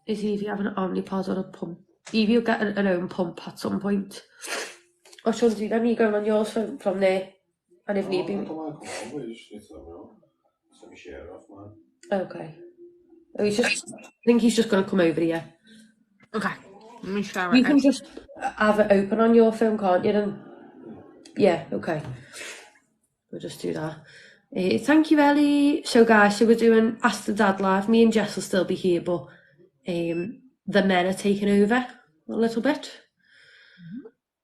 Is Evie having an Omnipod or a pump? Evie will get her own pump at some point. Or she'll do that, you going on yours from there. And if need be... Okay. Oh, I think he's just going to come over here. Okay. Let me show it. You can just have it open on your phone, can't you? And yeah, okay. We'll just do that. Thank you, Ellie. So, guys, we're doing Ask the Dad Live. Me and Jess will still be here, but the men are taking over a little bit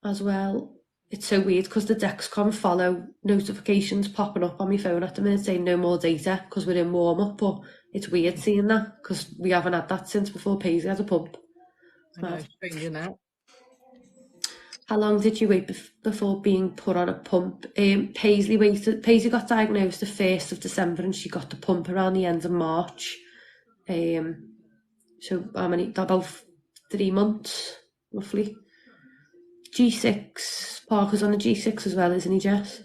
as well. It's so weird because the Dexcom follow notifications popping up on my phone at the minute saying no more data because we're in warm-up, but it's weird seeing that because we haven't had that since before Paisley had a pump. I know, it's strange, isn't it? How long did you wait before being put on a pump? Paisley got diagnosed the 1st of December and she got the pump around the end of March. So how many? About 3 months, roughly. G6. Parker's on the G6 as well, isn't he, Jess?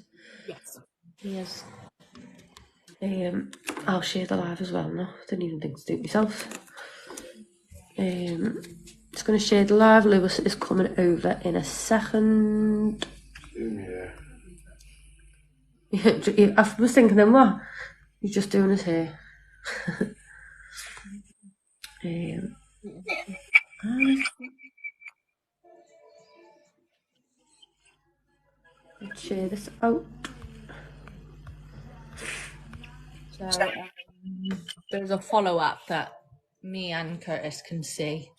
Yes. He is. I'll share the live as well now. Didn't even think to do it myself. Just going to share the live. Lewis is coming over in a second. Yeah. I was thinking then, what? He's just doing his hair. Let's share this out. So there's a follow-up that me and Curtis can see.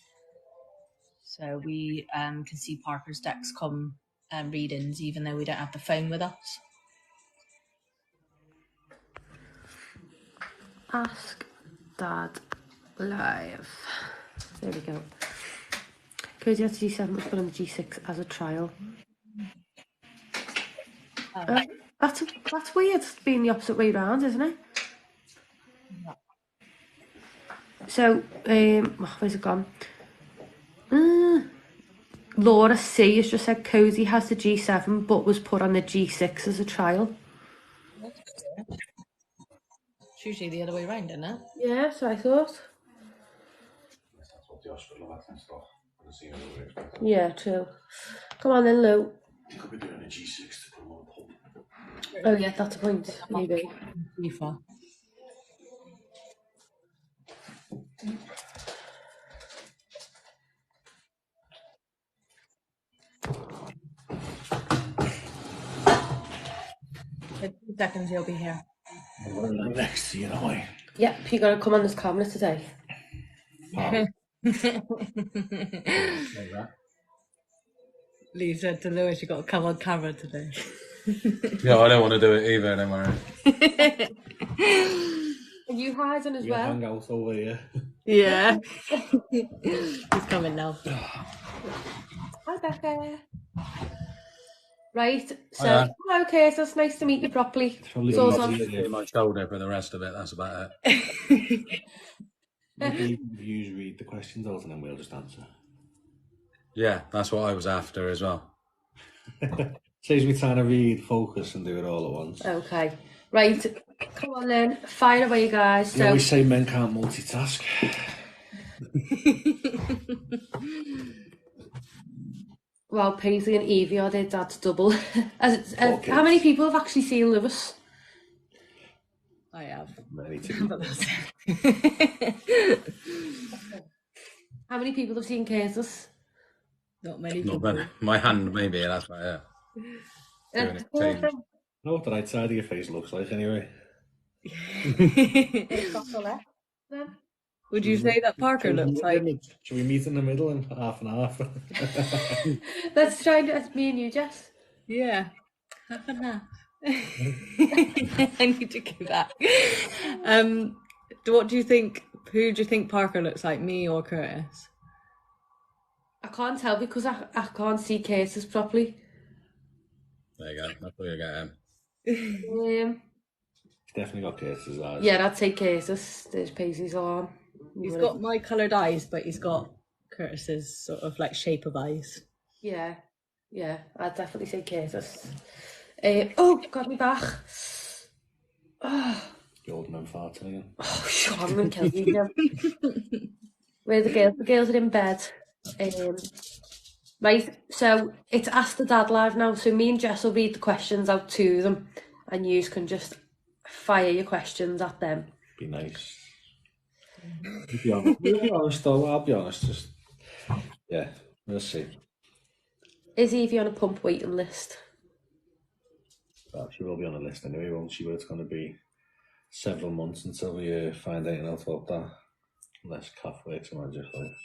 So we can see Parker's Dexcom readings even though we don't have the phone with us. Ask Dad Live. There we go. Cozy had G7 was put on the G6 as a trial. That's weird being the opposite way round, isn't it? Yeah. So, where's it gone? Laura C has just said Cozy has the G7 but was put on the G6 as a trial. It's usually the other way around, isn't it? Yeah, so I thought. Yeah, true. Come on then, Lou. You could be doing a G6 to put on a pump. Oh yeah, that's a point, maybe. In 2 seconds he'll be here. I'm next to you, know I. Yep, you gotta come on this camera today. Lee said to Lewis, you got to come on camera today. Yeah, I don't want to do it either, don't worry. Are you hiding as well? Hang out over here. Yeah. He's coming now. Hi, Becca. Right, so okay, so it's nice to meet you properly. It's my shoulder for the rest of it, that's about it. Maybe you read the questions out and then we'll just answer. Yeah, that's what I was after as well. Saves me trying to read, focus and do it all at once. Okay, right, come on then, fire away guys. You always say men can't multitask. Well, Paisley and Evie are their dad's double. How many people have actually seen Lewis? I have. Many too. How many people have seen Curtis? Not many people. Not many. My hand, maybe, that's about it. Know what the right side of your face looks like anyway. Would you say that Parker looks like? Should we meet in the middle and half and half? Let's try and that's me and you, Jess. Yeah, half and half. I need to give that. What do you think? Who do you think Parker looks like, me or Curtis? I can't tell because I can't see Curtis properly. There you go. That's where you get him. Definitely got Curtis's eyes. Yeah, I'd say Curtis. There's Paisley's arm. He's got my coloured eyes, but he's got Curtis's sort of like shape of eyes. Yeah, I'd definitely say Curtis. Oh, got me back. Oh. The old man farting again. Oh, sure, I'm going to kill you again. Where the girls? The girls are in bed. Right, so it's Ask the Dad Live now. So me and Jess will read the questions out to them, and you can just fire your questions at them. Be nice. We'll be honest though, I'll be honest. Just, yeah, we'll see. Is Evie on a pump waiting list? Well, she will be on the list anyway, won't she? But it's going to be several months until we find out about that. Unless Kath works magically.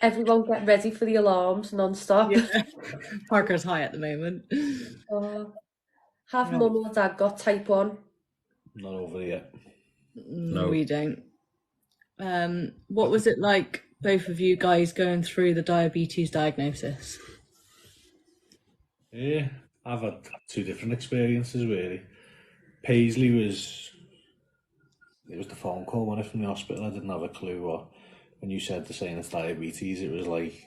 Everyone get ready for the alarms non-stop. Yeah. Parker's high at the moment. Have mum or dad got type 1? Not over yet. No, we don't. What was it like, both of you guys going through the diabetes diagnosis? Yeah, I've had two different experiences really. Paisley was the phone call when I was from the hospital. I didn't have a clue what. When you said they're saying it's diabetes, it was like,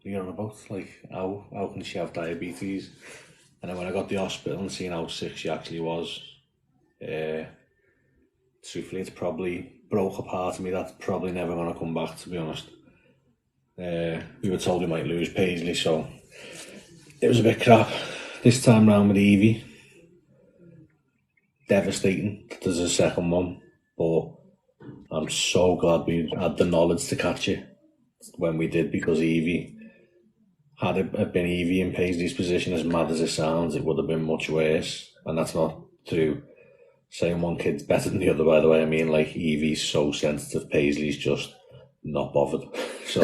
what are you on about? Like, how can she have diabetes? And then when I got to the hospital and seen how sick she actually was, truthfully, it's probably broke a part of me that's probably never going to come back, to be honest. We were told we might lose Paisley, so it was a bit crap. This time round with Evie, devastating that there's a second one, but I'm so glad we had the knowledge to catch it when we did, because Evie, had it been Evie in Paisley's position, as mad as it sounds, it would have been much worse. And that's not through saying one kid's better than the other, by the way. I mean, like, Evie's so sensitive, Paisley's just not bothered. So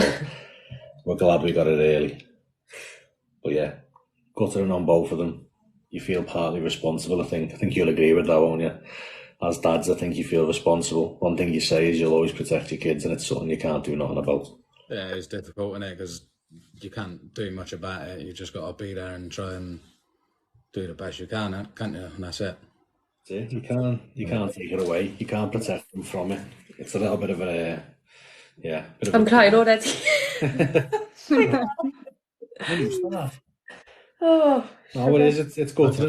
we're glad we got it early. But yeah, guttering on both of them. You feel partly responsible, I think. I think you'll agree with that, won't you? As dads, I think you feel responsible. One thing you say is you'll always protect your kids, and it's something you can't do nothing about. Yeah, it's difficult, isn't it? Because you can't do much about it. You've just got to be there and try and do the best you can, can't you? And that's it. You can't take it away. You can't protect them from it. It's a little bit of a, yeah. I'm crying already. Oh. No, it is. It's good. So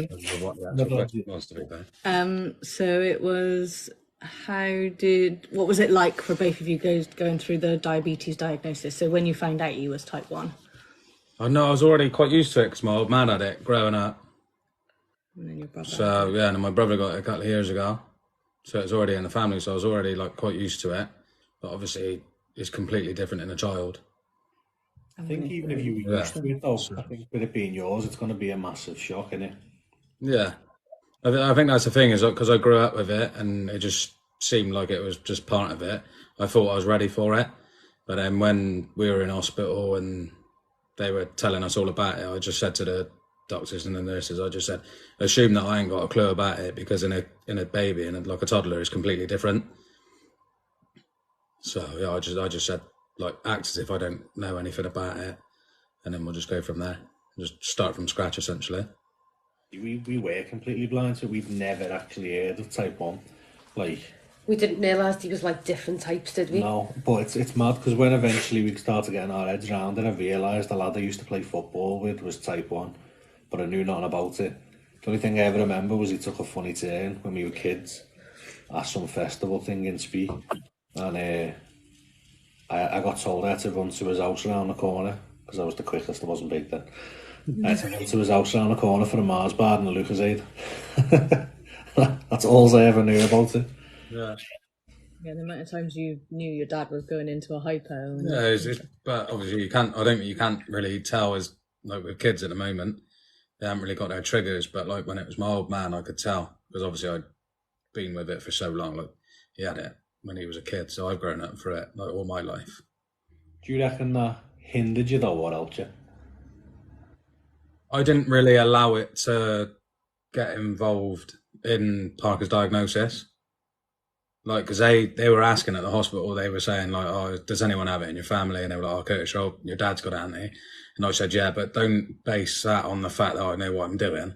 it was. What was it like for both of you guys going through the diabetes diagnosis? So when you found out you was type 1? I know, I was already quite used to it because my old man had it growing up. And then your brother. So yeah, and my brother got it a couple of years ago. So it's already in the family, so I was already like quite used to it. But obviously it's completely different in a child. I think even if you were used to it though, I think with it being yours, it's going to be a massive shock, isn't it? Yeah. I think that's the thing, is because I grew up with it and it just seemed like it was just part of it. I thought I was ready for it. But then when we were in hospital and they were telling us all about it, I just said to the doctors and the nurses, I just said, assume that I ain't got a clue about it, because in a baby and like a toddler is completely different. So yeah, I just said, like, act as if I don't know anything about it, and then we'll just go from there. Just start from scratch, essentially. We were completely blind, so we'd never actually heard of type 1. Like, we didn't realise he was like different types, did we? No, but it's mad, because when eventually we started getting our heads around it, I realised the lad I used to play football with was type 1, but I knew nothing about it. The only thing I ever remember was he took a funny turn when we were kids at some festival thing in Spee, and I got told I had to run to his house around the corner, because I was the quickest, I wasn't big then. I had to run to his house around the corner for a Mars bar and a Lucozade. That's all I ever knew about it. Yeah. Yeah, the amount of times you knew your dad was going into a hypo. Yeah, but obviously you can't. I don't think you can't really tell, as like with kids at the moment, they haven't really got their triggers. But like when it was my old man, I could tell, because obviously I'd been with it for so long. Like, he had it when he was a kid, so I've grown up for it like all my life. Do you reckon that hindered you though, or helped you? I didn't really allow it to get involved in Parker's diagnosis. Like, because they were asking at the hospital, they were saying like, oh, does anyone have it in your family? And they were like, oh, Curtis, your dad's got it, hasn't he? And I said, yeah, but don't base that on the fact that I know what I'm doing,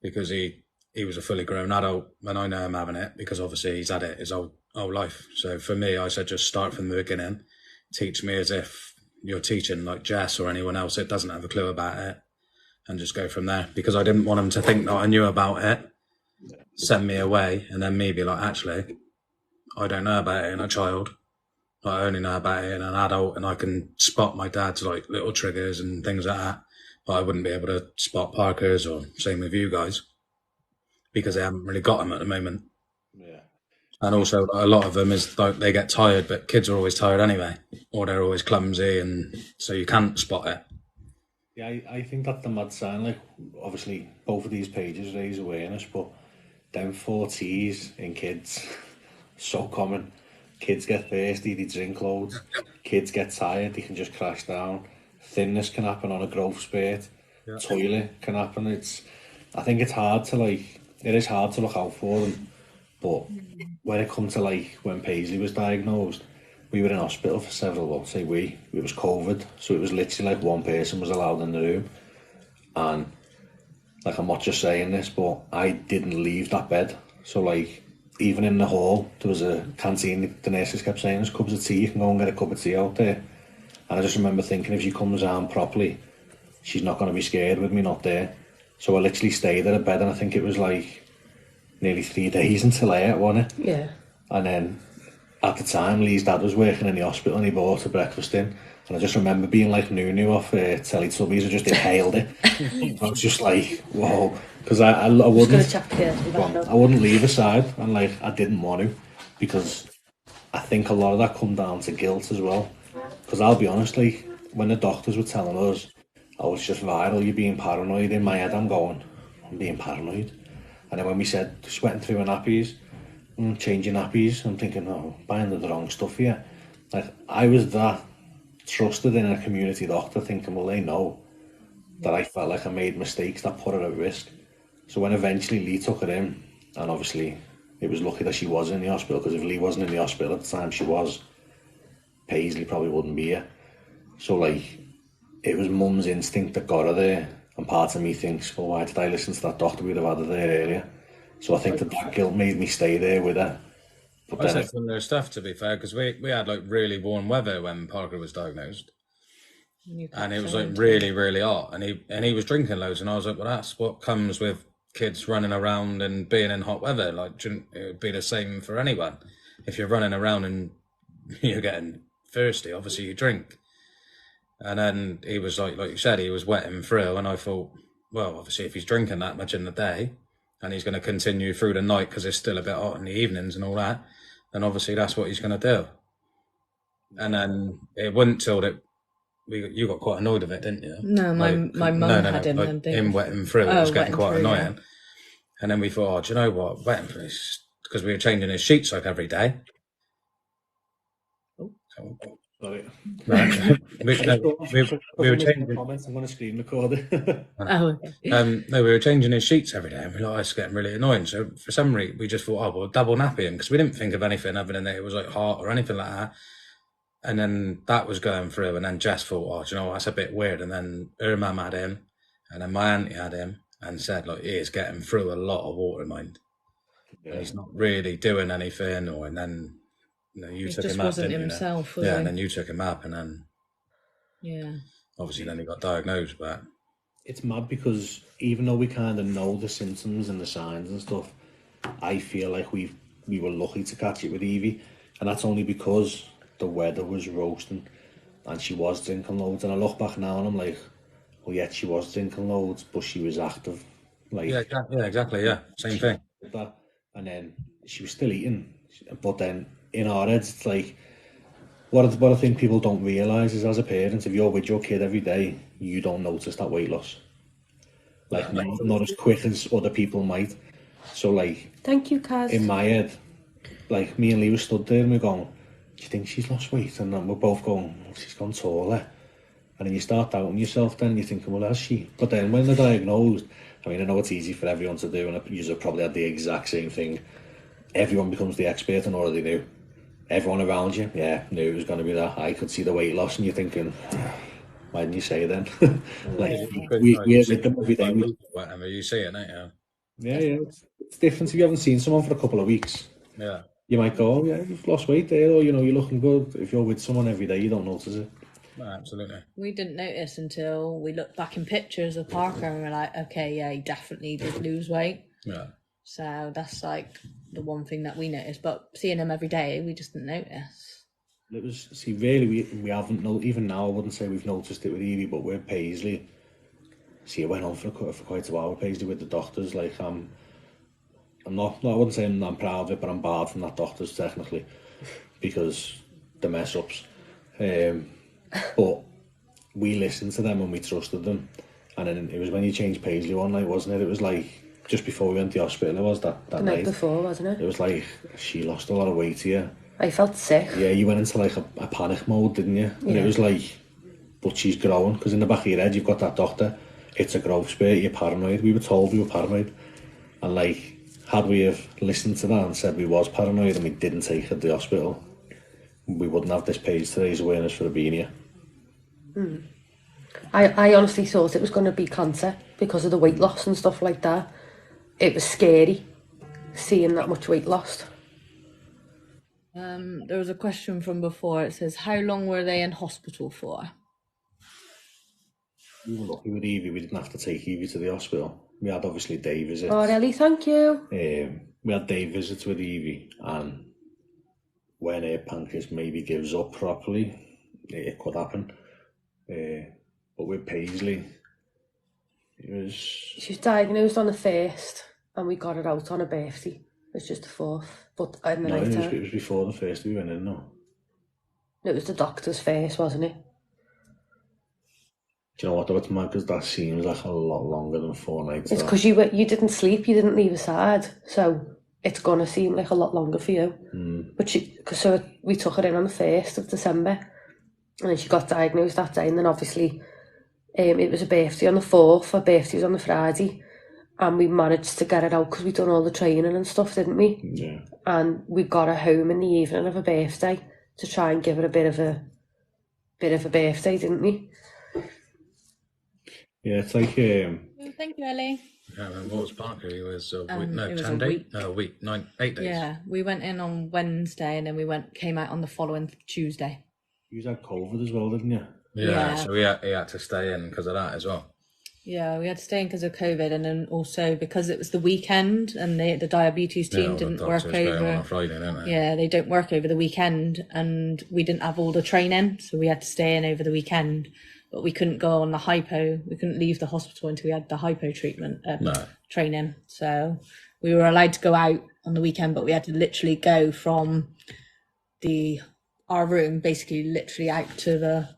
because he was a fully grown adult and I know him having it, because obviously he's had it his whole life. So for me, I said, just start from the beginning, teach me as if you're teaching like Jess or anyone else that doesn't have a clue about it, and just go from there, because I didn't want them to think that I knew about it, send me away, and then me be like, actually, I don't know about it in a child. I only know about it in an adult, and I can spot my dad's like little triggers and things like that. But I wouldn't be able to spot Parker's, or same with you guys, because they haven't really got them at the moment. Yeah. And also, a lot of them is like they get tired, but kids are always tired anyway, or they're always clumsy, and so you can't spot it. Yeah, I think that's the mad sign. Like, obviously, both of these pages raise awareness, but them 4Ts in kids, so common. Kids get thirsty, they drink loads. Kids get tired, they can just crash down. Thinness can happen on a growth spurt. Yeah. Toilet can happen. I think it's hard to it is hard to look out for them. But when it comes to when Paisley was diagnosed, we were in hospital for several, well, say it was COVID, so it was literally one person was allowed in the room. And I'm not just saying this, but I didn't leave that bed. So even in the hall, there was a canteen, the nurses kept saying, there's cups of tea, you can go and get a cup of tea out there. And I just remember thinking, if she comes down properly, she's not going to be scared with me not there. So I literally stayed at a bed, and I think it was nearly 3 days until I ate, wasn't it? Yeah. And then at the time, Lee's dad was working in the hospital and he brought a breakfast in. And I just remember being like Nunu off Teletubbies. I just inhaled it. I was just like, whoa. Because I wouldn't, I wouldn't leave aside. And I didn't want to. Because I think a lot of that come down to guilt as well. Because I'll be honest, when the doctors were telling us, oh, it's just viral, you're being paranoid. In my head, I'm being paranoid. And then when we said, sweating through our nappies, changing nappies, I'm thinking, oh, buying the wrong stuff here. I was that trusted in a community doctor, thinking, well, they know that I felt like I made mistakes that put her at risk. So when eventually Lee took her in, and obviously it was lucky that she was in the hospital, because if Lee wasn't in the hospital at the time she was, Paisley probably wouldn't be here. So it was mum's instinct that got her there, and part of me thinks, well, why did I listen to that doctor? We'd have had her there earlier. So I think that guilt made me stay there with her. But I said similar stuff, to be fair, because we had really warm weather when Parker was diagnosed, and it was really, really hot, and he was drinking loads, and I was like, well, that's what comes with kids running around and being in hot weather. It would be the same for anyone. If you're running around and you're getting thirsty, obviously you drink. And then he was like you said, he was wetting through, and I thought, well, obviously if he's drinking that much in the day, and he's going to continue through the night because it's still a bit hot in the evenings and all that, then obviously that's what he's going to do. And then it wasn't till that you got quite annoyed with it, didn't you? No, my mum had him. Him wetting through, it was getting quite annoying. Yeah. And then we thought, oh, do you know what, wetting through, because we were changing his sheets every day. Sorry. we were changing comments. I'm going to screen record it. No, we were changing his sheets every day, and we it's getting really annoying. So for some reason, we just thought, oh, we'll double nappy him, because we didn't think of anything other than that it was hot or anything like that. And then that was going through, and then Jess thought, oh, do you know what, that's a bit weird. And then her mum had him, and then my auntie had him, and said, he is getting through a lot of water, mind. Yeah. And he's not really doing anything, and then. You took him up, wasn't himself, yeah, and then you took him up, and then obviously then he got diagnosed. But it's mad, because even though we kind of know the symptoms and the signs and stuff, I feel like we were lucky to catch it with Evie, and that's only because the weather was roasting and she was drinking loads. And I look back now and I'm like, well, yeah, she was drinking loads, but she was active. Exactly, same thing. That, and then she was still eating, but then in our heads, it's what I think people don't realise is, as a parent, if you're with your kid every day, you don't notice that weight loss. Not as quick as other people might. So thank you, Kaz. In my head, me and Lee were stood there and we're going, do you think she's lost weight? And then we're both going, well, she's gone taller. And then you start doubting yourself then, and you're thinking, well, has she? But then when they're diagnosed, I know it's easy for everyone to do, and you probably had the exact same thing. Everyone becomes the expert and already knew. Everyone around you, knew it was going to be that. I could see the weight loss, and you're thinking, why didn't you say it then? We with them every day. Whatever you see it, don't you? Yeah. It's different if you haven't seen someone for a couple of weeks. Yeah. You might go, oh, yeah, you've lost weight there, or, you're looking good. If you're with someone every day, you don't notice it. No, absolutely. We didn't notice until we looked back in pictures of Parker and we're like, okay, yeah, he definitely did lose weight. Yeah. So that's like the one thing that we noticed. But seeing him every day, we just didn't notice. It was, see, really, we haven't, even now, I wouldn't say we've noticed it with Evie, but with Paisley, see, it went on for quite a while with Paisley with the doctors. Like, I'm not, I wouldn't say I'm proud of it, but I'm barred from that doctors, technically, because the mess ups. But we listened to them and we trusted them. And then it was when you changed Paisley one night, wasn't it? It was like, just before we went to the hospital, it was that The night. night before, wasn't it? It was like, she lost a lot of weight here. I felt sick. Yeah, you went into like a panic mode, didn't you? And Yeah. it was like, but she's growing, because in the back of your head you've got that doctor, it's a growth spurt, you're paranoid. We were told we were paranoid. And like, had we have listened to that and said we was paranoid and we didn't take her to the hospital, we wouldn't have this page to raise awareness for Abinia. I honestly thought it was going to be cancer because of the weight loss and stuff like that. It was scary seeing that much weight lost. There was a question from before. It says, how long were they in hospital for? We were lucky with Evie, we didn't have to take Evie to the hospital. We had obviously day visits. Oh, Ellie, thank you. We had day visits with Evie, and when her pancreas maybe gives up properly, it could happen. But with Paisley, it was... She was diagnosed on the 1st and we got her out on her birthday. It was just the 4th, but in the No, night it time. was before the first we went in, no. It was the doctor's first, wasn't it? Do you know what, though, it's mad, because that seems like a lot longer than 4 nights. It's because you didn't sleep, you didn't leave her side, so it's gonna seem like a lot longer for you. But we took her in on the 1st of December, and then she got diagnosed that day, and then obviously it was a birthday on the 4th, her birthday was on the Friday, and we managed to get her out because we'd done all the training and stuff, didn't we? Yeah. And we got her home in the evening of her birthday to try and give her a bit of a birthday, didn't we? Yeah, it's like... Thank you, Ellie. Yeah, and what was Parker? He was a week, it no, was 10 a days? week. No, a week, 8 days. Yeah, we went in on Wednesday and then we came out on the following Tuesday. You had COVID as well, didn't you? Yeah, Yeah. so he had to stay in because of that as well. Yeah, we had to stay in because of COVID, and then also because it was the weekend and the diabetes team Yeah, didn't the work doctors go on over. a Friday, don't they? Yeah, they don't work over the weekend, and we didn't have all the training, so we had to stay in over the weekend. But we couldn't go on the hypo. We couldn't leave the hospital until we had the hypo treatment training. So we were allowed to go out on the weekend, but we had to literally go from our room, basically literally out to the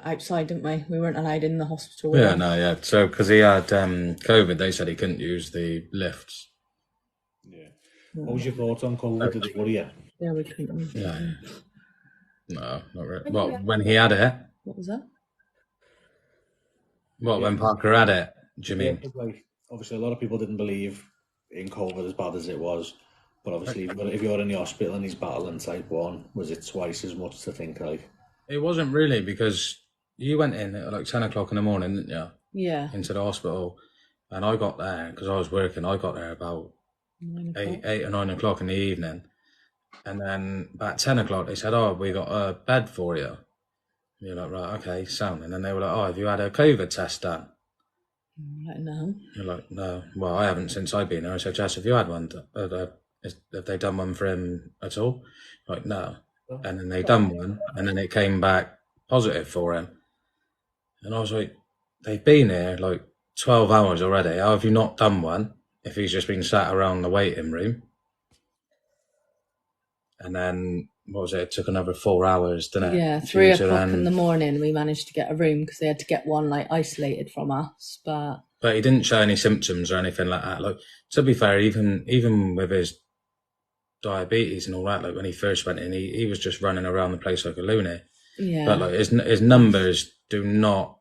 outside, didn't we? We weren't allowed in the hospital. Yeah, no, yeah. So because he had COVID, they said he couldn't use the lifts. Yeah. What was your thoughts on COVID? Did it worry you? Yeah, we couldn't. Yeah. No, not really. Well, when he had it. What was that? What, when Parker had it, do you mean? Yeah, like, obviously, a lot of people didn't believe in COVID as bad as it was. But obviously, if you're in the hospital and he's battling type 1, was it twice as much to think like? It wasn't really, because you went in at like 10 o'clock in the morning, didn't you? Yeah. Into the hospital. And I got there, because I was working, I got there about 8 or 9 o'clock in the evening. And then about 10 o'clock, they said, oh, we got a bed for you. And you're like, right, okay, sound. And then they were like, oh, have you had a COVID test done? Like, no. You're like, no. Well, I haven't since I've been here. I said, Jess, have you had one? Have they done one for him at all? Like, no. And then they done one, and then it came back positive for him. And I was like, they've been here like 12 hours already. How have you not done one if he's just been sat around the waiting room? And then, what was it? It took another 4 hours, didn't it? Yeah, 3 o'clock in the morning, we managed to get a room because they had to get one like isolated from us. But he didn't show any symptoms or anything like that. Like, to be fair, even with his diabetes and all that, like when he first went in, he was just running around the place like a loony. yeah, But like his numbers do not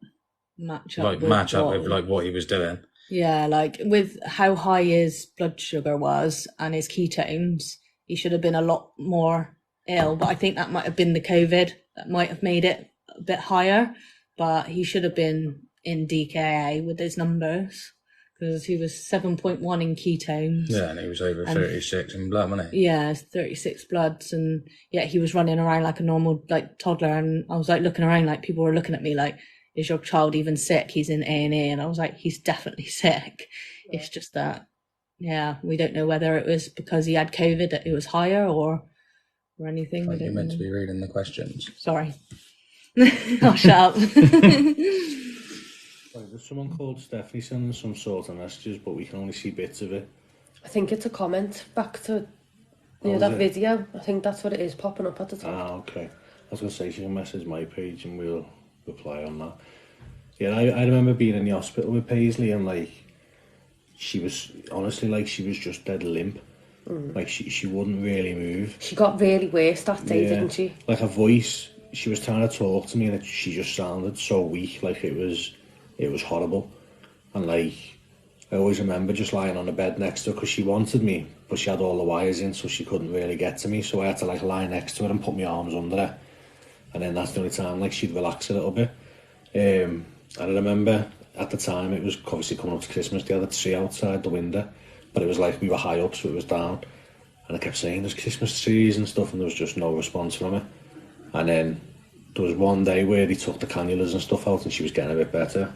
match up with like what he was doing. Yeah, like with how high his blood sugar was and his ketones, he should have been a lot more ill. But I think that might have been the COVID that might have made it a bit higher. But he should have been in DKA with his numbers because he was 7.1 in ketones. Yeah, and he was over 36 in blood, wasn't he? Yeah, 36 bloods, and yet he was running around like a normal like toddler. And I was like looking around, like people were looking at me like, is your child even sick? He's in A&E. And I was like, he's definitely sick. Yeah. It's just that, we don't know whether it was because he had COVID that it was higher or anything. You're meant to be reading the questions. Sorry. I'll shut up. There's someone called Stephanie sending some sort of messages, but we can only see bits of it. I think it's a comment back to that video. I think that's what it is popping up at the top. Ah, okay. I was going to say she can message my page and we'll reply on that. Yeah, I remember being in the hospital with Paisley and like she was honestly like she was just dead limp. Like she wouldn't really move. She got really worse that day, didn't she? Like her voice, she was trying to talk to me and she just sounded so weak. Like it was horrible. And like I always remember just lying on the bed next to her because she wanted me, but she had all the wires in, so she couldn't really get to me. So I had to like lie next to her and put my arms under her, and then that's the only time like she'd relax a little bit. And I remember at the time it was obviously coming up to Christmas. They had a tree outside the window, but it was like we were high up, so it was down. And I kept saying there's Christmas trees and stuff, and there was just no response from her. And then there was one day where they took the cannulas and stuff out, and she was getting a bit better.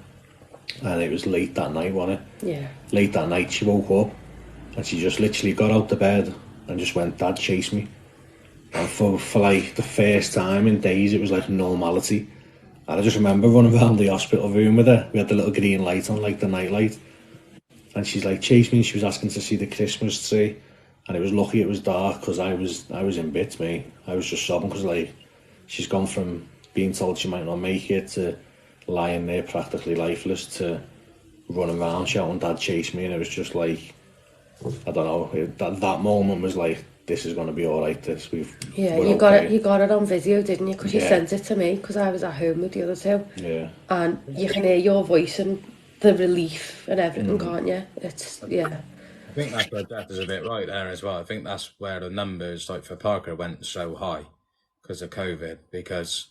And it was late that night, wasn't it? Yeah. Late that night, she woke up and she just literally got out the bed and just went, "Dad, chase me." And for like the first time in days, it was like normality. And I just remember running around the hospital room with her. We had the little green light on, like the night light. And she's like, "Chase me," and she was asking to see the Christmas tree. And it was lucky it was dark because I was in bits, mate. I was just sobbing because like she's gone from being told she might not make it to lying there practically lifeless to running around shouting, "Dad, chase me." And it was just like, I don't know, that moment was like, this is going to be all right. You got it on video, didn't you? Because you sent it to me because I was at home with the other two. Yeah. And you can hear your voice and the relief and everything, can't you? It's I think that's where Death is a bit right there as well. I think that's where the numbers, like for Parker, went so high because of COVID, because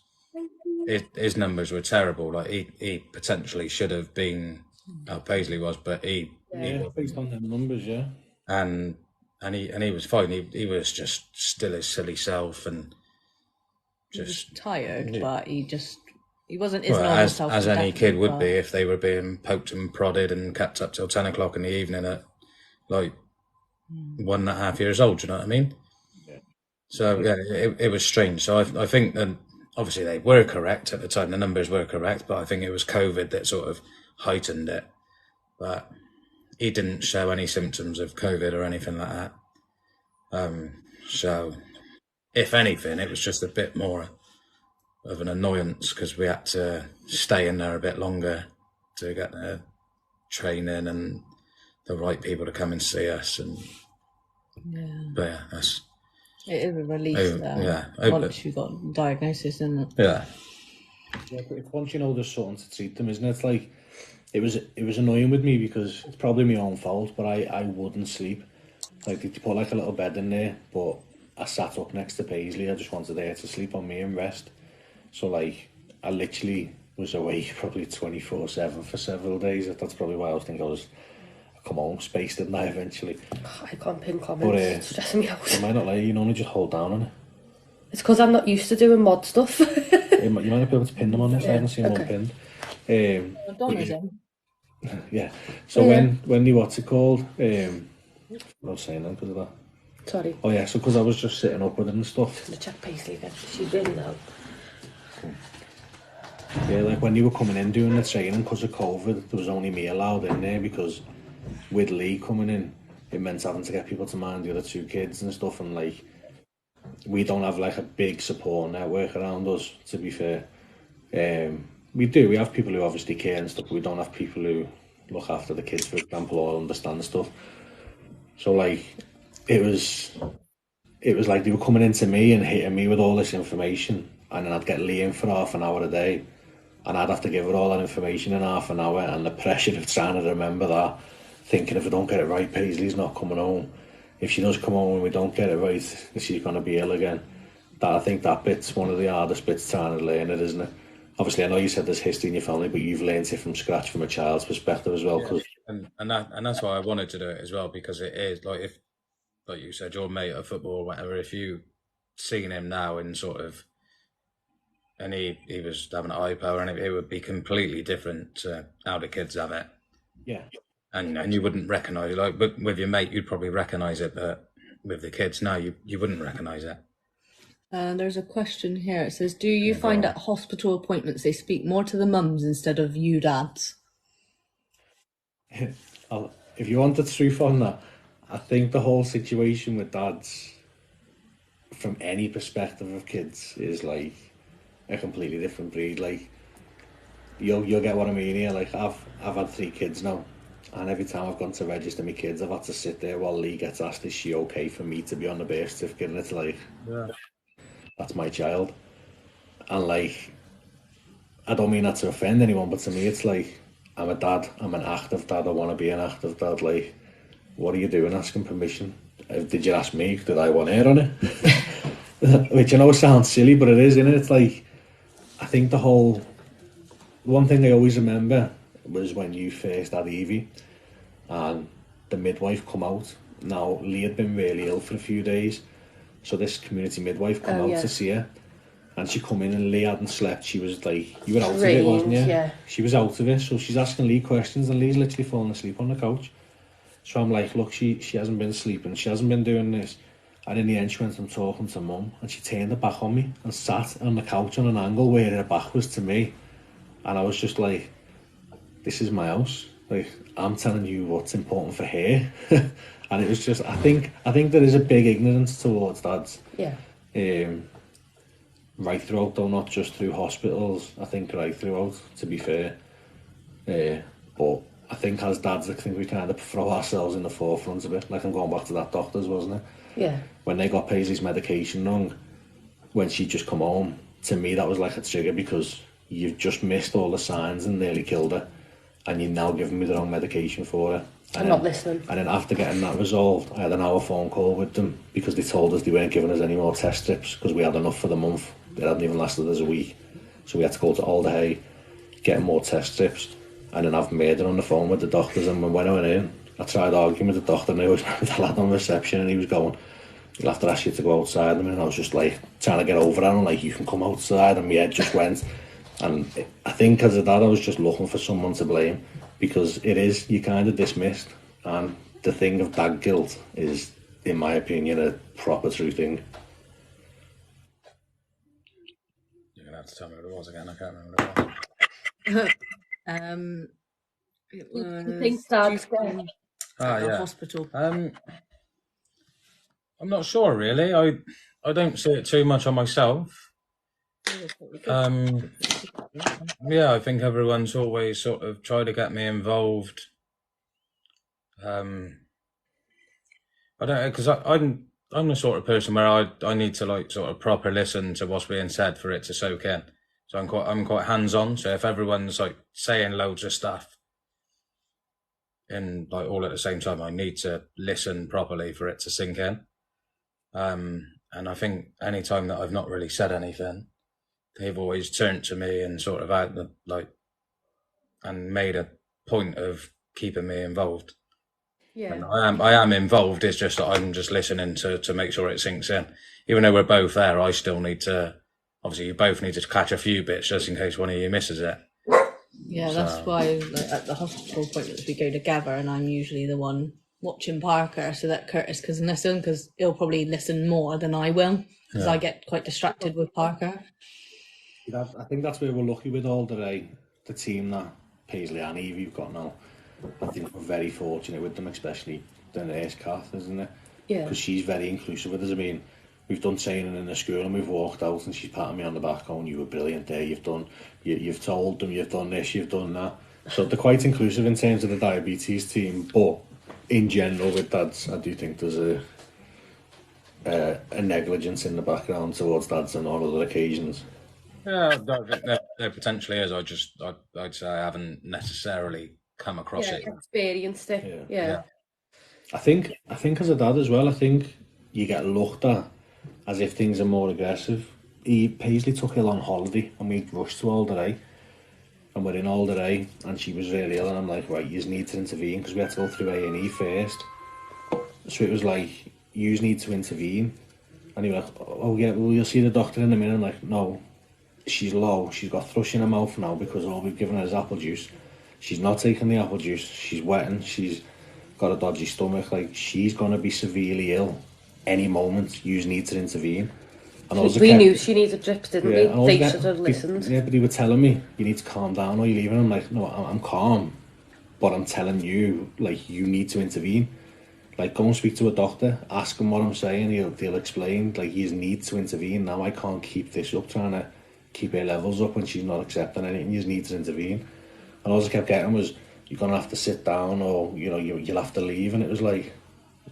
his numbers were terrible. Like he potentially should have been how Paisley was, but he based on them numbers, yeah. And he was fine. He was just still his silly self and just he was tired, but he wasn't his normal self. As any kid would be if they were being poked and prodded and kept up till 10 o'clock in the evening at like 1.5 years old. Do you know what I mean? Yeah. So yeah, it was strange. So I think that obviously they were correct at the time. The numbers were correct, but I think it was COVID that sort of heightened it. But he didn't show any symptoms of COVID or anything like that. So if anything, it was just a bit more of an annoyance because we had to stay in there a bit longer to get the training and the right people to come and see us. And but yeah, it is a relief once you got diagnosis, isn't it? Yeah, but once you know there's something to treat them, isn't it? It's like it was annoying with me because it's probably my own fault, but I wouldn't sleep. Like they put like a little bed in there, but I sat up next to Paisley. I just wanted her to sleep on me and rest. So like I literally was awake probably 24/7 for several days. That's probably why I was thinking I was come home space, didn't I, eventually? I can't pin comments, it's stressing me out. You might not like, you can only just hold down on it. It's because I'm not used to doing mod stuff. You might not be able to pin them on this, I haven't seen one pinned. Yeah, so when the what's it called? I was saying that because of that. Sorry. Oh yeah, so because I was just sitting up with it and stuff. I'm check Paisley again, she's really low. Yeah, like when you were coming in doing the training because of COVID, there was only me allowed in there because with Lee coming in, it meant having to get people to mind the other two kids and stuff, and like we don't have like a big support network around us, to be fair. We have people who obviously care and stuff, but we don't have people who look after the kids, for example, or understand stuff. So like it was like they were coming into me and hitting me with all this information, and then I'd get Lee in for half an hour a day, and I'd have to give her all that information in half an hour, and the pressure of trying to remember that, thinking if I don't get it right, Paisley's not coming home. If she does come home and we don't get it right, she's going to be ill again. I think that bit's one of the hardest bits trying to learn it, isn't it? Obviously, I know you said there's history in your family, but you've learned it from scratch from a child's perspective as well. Yeah. And that's why I wanted to do it as well, because it is like, if, like you said, your mate at football or whatever, if you seen him now in sort of and he was having hypo, and it would be completely different to how the kids have it. Yeah. And you wouldn't recognise it. Like, but with your mate, you'd probably recognise it, but with the kids, no, you wouldn't recognise it. There's a question here. It says, do you find at hospital appointments they speak more to the mums instead of you dads? If you want the truth on that, I think the whole situation with dads, from any perspective of kids, is like a completely different breed. Like, you'll get what I mean here. Like, I've had 3 kids now, and every time I've gone to register my kids, I've had to sit there while Lee gets asked, is she okay for me to be on the birth certificate? And it's like, that's my child. And like, I don't mean that to offend anyone, but to me it's like, I'm a dad, I'm an active dad, I want to be an active dad. Like, what are you doing asking permission? Did you ask me? Did I want air on it? Which I know sounds silly, but it is, isn't it? It's like, I think one thing I always remember was when you first had Evie and the midwife come out. Now, Lee had been really ill for a few days, so this community midwife come out to see her, and she come in and Lee hadn't slept. She was like, you were out of it, wasn't you? Yeah. She was out of it, so she's asking Lee questions and Lee's literally falling asleep on the couch. So I'm like, look, she hasn't been sleeping, she hasn't been doing this. And in the end she went and talking to mum, and she turned her back on me and sat on the couch on an angle where her back was to me. And I was just like, this is my house. Like, I'm telling you what's important for her. And it was just, I think there is a big ignorance towards dads. Yeah. Right throughout though, not just through hospitals. I think right throughout, to be fair. But I think as dads, I think we kind of throw ourselves in the forefront a bit. Like, I'm going back to that doctor's, wasn't it? Yeah. When they got Paisley's medication wrong, when she just come home, to me that was like a trigger, because you've just missed all the signs and nearly killed her, and you're now giving me the wrong medication for her. I'm not listening. And then after getting that resolved, I had an hour phone call with them, because they told us they weren't giving us any more test strips because we had enough for the month. It hadn't even lasted us a week. So we had to go to Alderhay, get more test strips, and then I've made it on the phone with the doctors. And when I went in, I tried arguing with the doctor, and I was with the lad on reception, and he was going, he'll have to ask you to go outside. And I was just like trying to get over it, and I'm like, you can come outside, and my head just went. And I think as a dad, I was just looking for someone to blame, because it is, you kind of dismissed. And the thing of dad guilt is, in my opinion, a proper true thing. You're going to have to tell me what it was again. I can't remember what it was. It You think dads get the hospital. I'm not sure, really. I don't see it too much on myself. Yeah, I think everyone's always sort of tried to get me involved. I don't know, because I'm the sort of person where I need to like sort of proper listen to what's being said for it to soak in. So I'm quite hands-on. So if everyone's like saying loads of stuff and like all at the same time, I need to listen properly for it to sink in. And I think any time that I've not really said anything, they've always turned to me and sort of out the and made a point of keeping me involved. Yeah. And I am involved. It's just that I'm just listening to make sure it sinks in. Even though we're both there, I still need to. Obviously, you both need to catch a few bits just in case one of you misses it. Yeah, that's why at the hospital appointments we go together, and I'm usually the one watching Parker so that Curtis can listen, because he'll probably listen more than I will, because I get quite distracted with Parker. I think that's where we're lucky with the team that Paisley and Evie have got now. I think we're very fortunate with them, especially the nurse Kath, isn't it? Yeah. Because she's very inclusive with us. I mean, we've done training in the school and we've walked out and she's patting me on the back going, you were brilliant there, you've told them, you've done this, you've done that. So they're quite inclusive in terms of the diabetes team, but in general with dads, I do think there's a negligence in the background towards dads on all other occasions. Yeah, there potentially is. I'd say I haven't necessarily come across it. Experienced it. Yeah. I think as a dad as well, I think you get looked at as if things are more aggressive. Paisley took ill on holiday and we rushed to Alderhay, and we're in Alderhay and she was really ill, and I'm like, right, you need to intervene, because we had to go through A&E first. So it was like, you need to intervene. And he was like, oh yeah, well, you'll see the doctor in a minute. I'm like, no, she's low. She's got thrush in her mouth now because all we've given her is apple juice. She's not taking the apple juice. She's wetting. She's got a dodgy stomach. Like, she's going to be severely ill any moment. You need to intervene. And We knew she needed drips, didn't we? and They should have listened. Yeah, but they were telling me, you need to calm down or you're leaving. I'm like, no, I'm calm. But I'm telling you, like, you need to intervene. Like, go and speak to a doctor, ask him what I'm saying, they'll explain, like, you need to intervene. Now I can't keep this up, trying to keep her levels up when she's not accepting anything. You need to intervene. And all I kept getting was, you're going to have to sit down, or, you know, you'll have to leave. And it was like,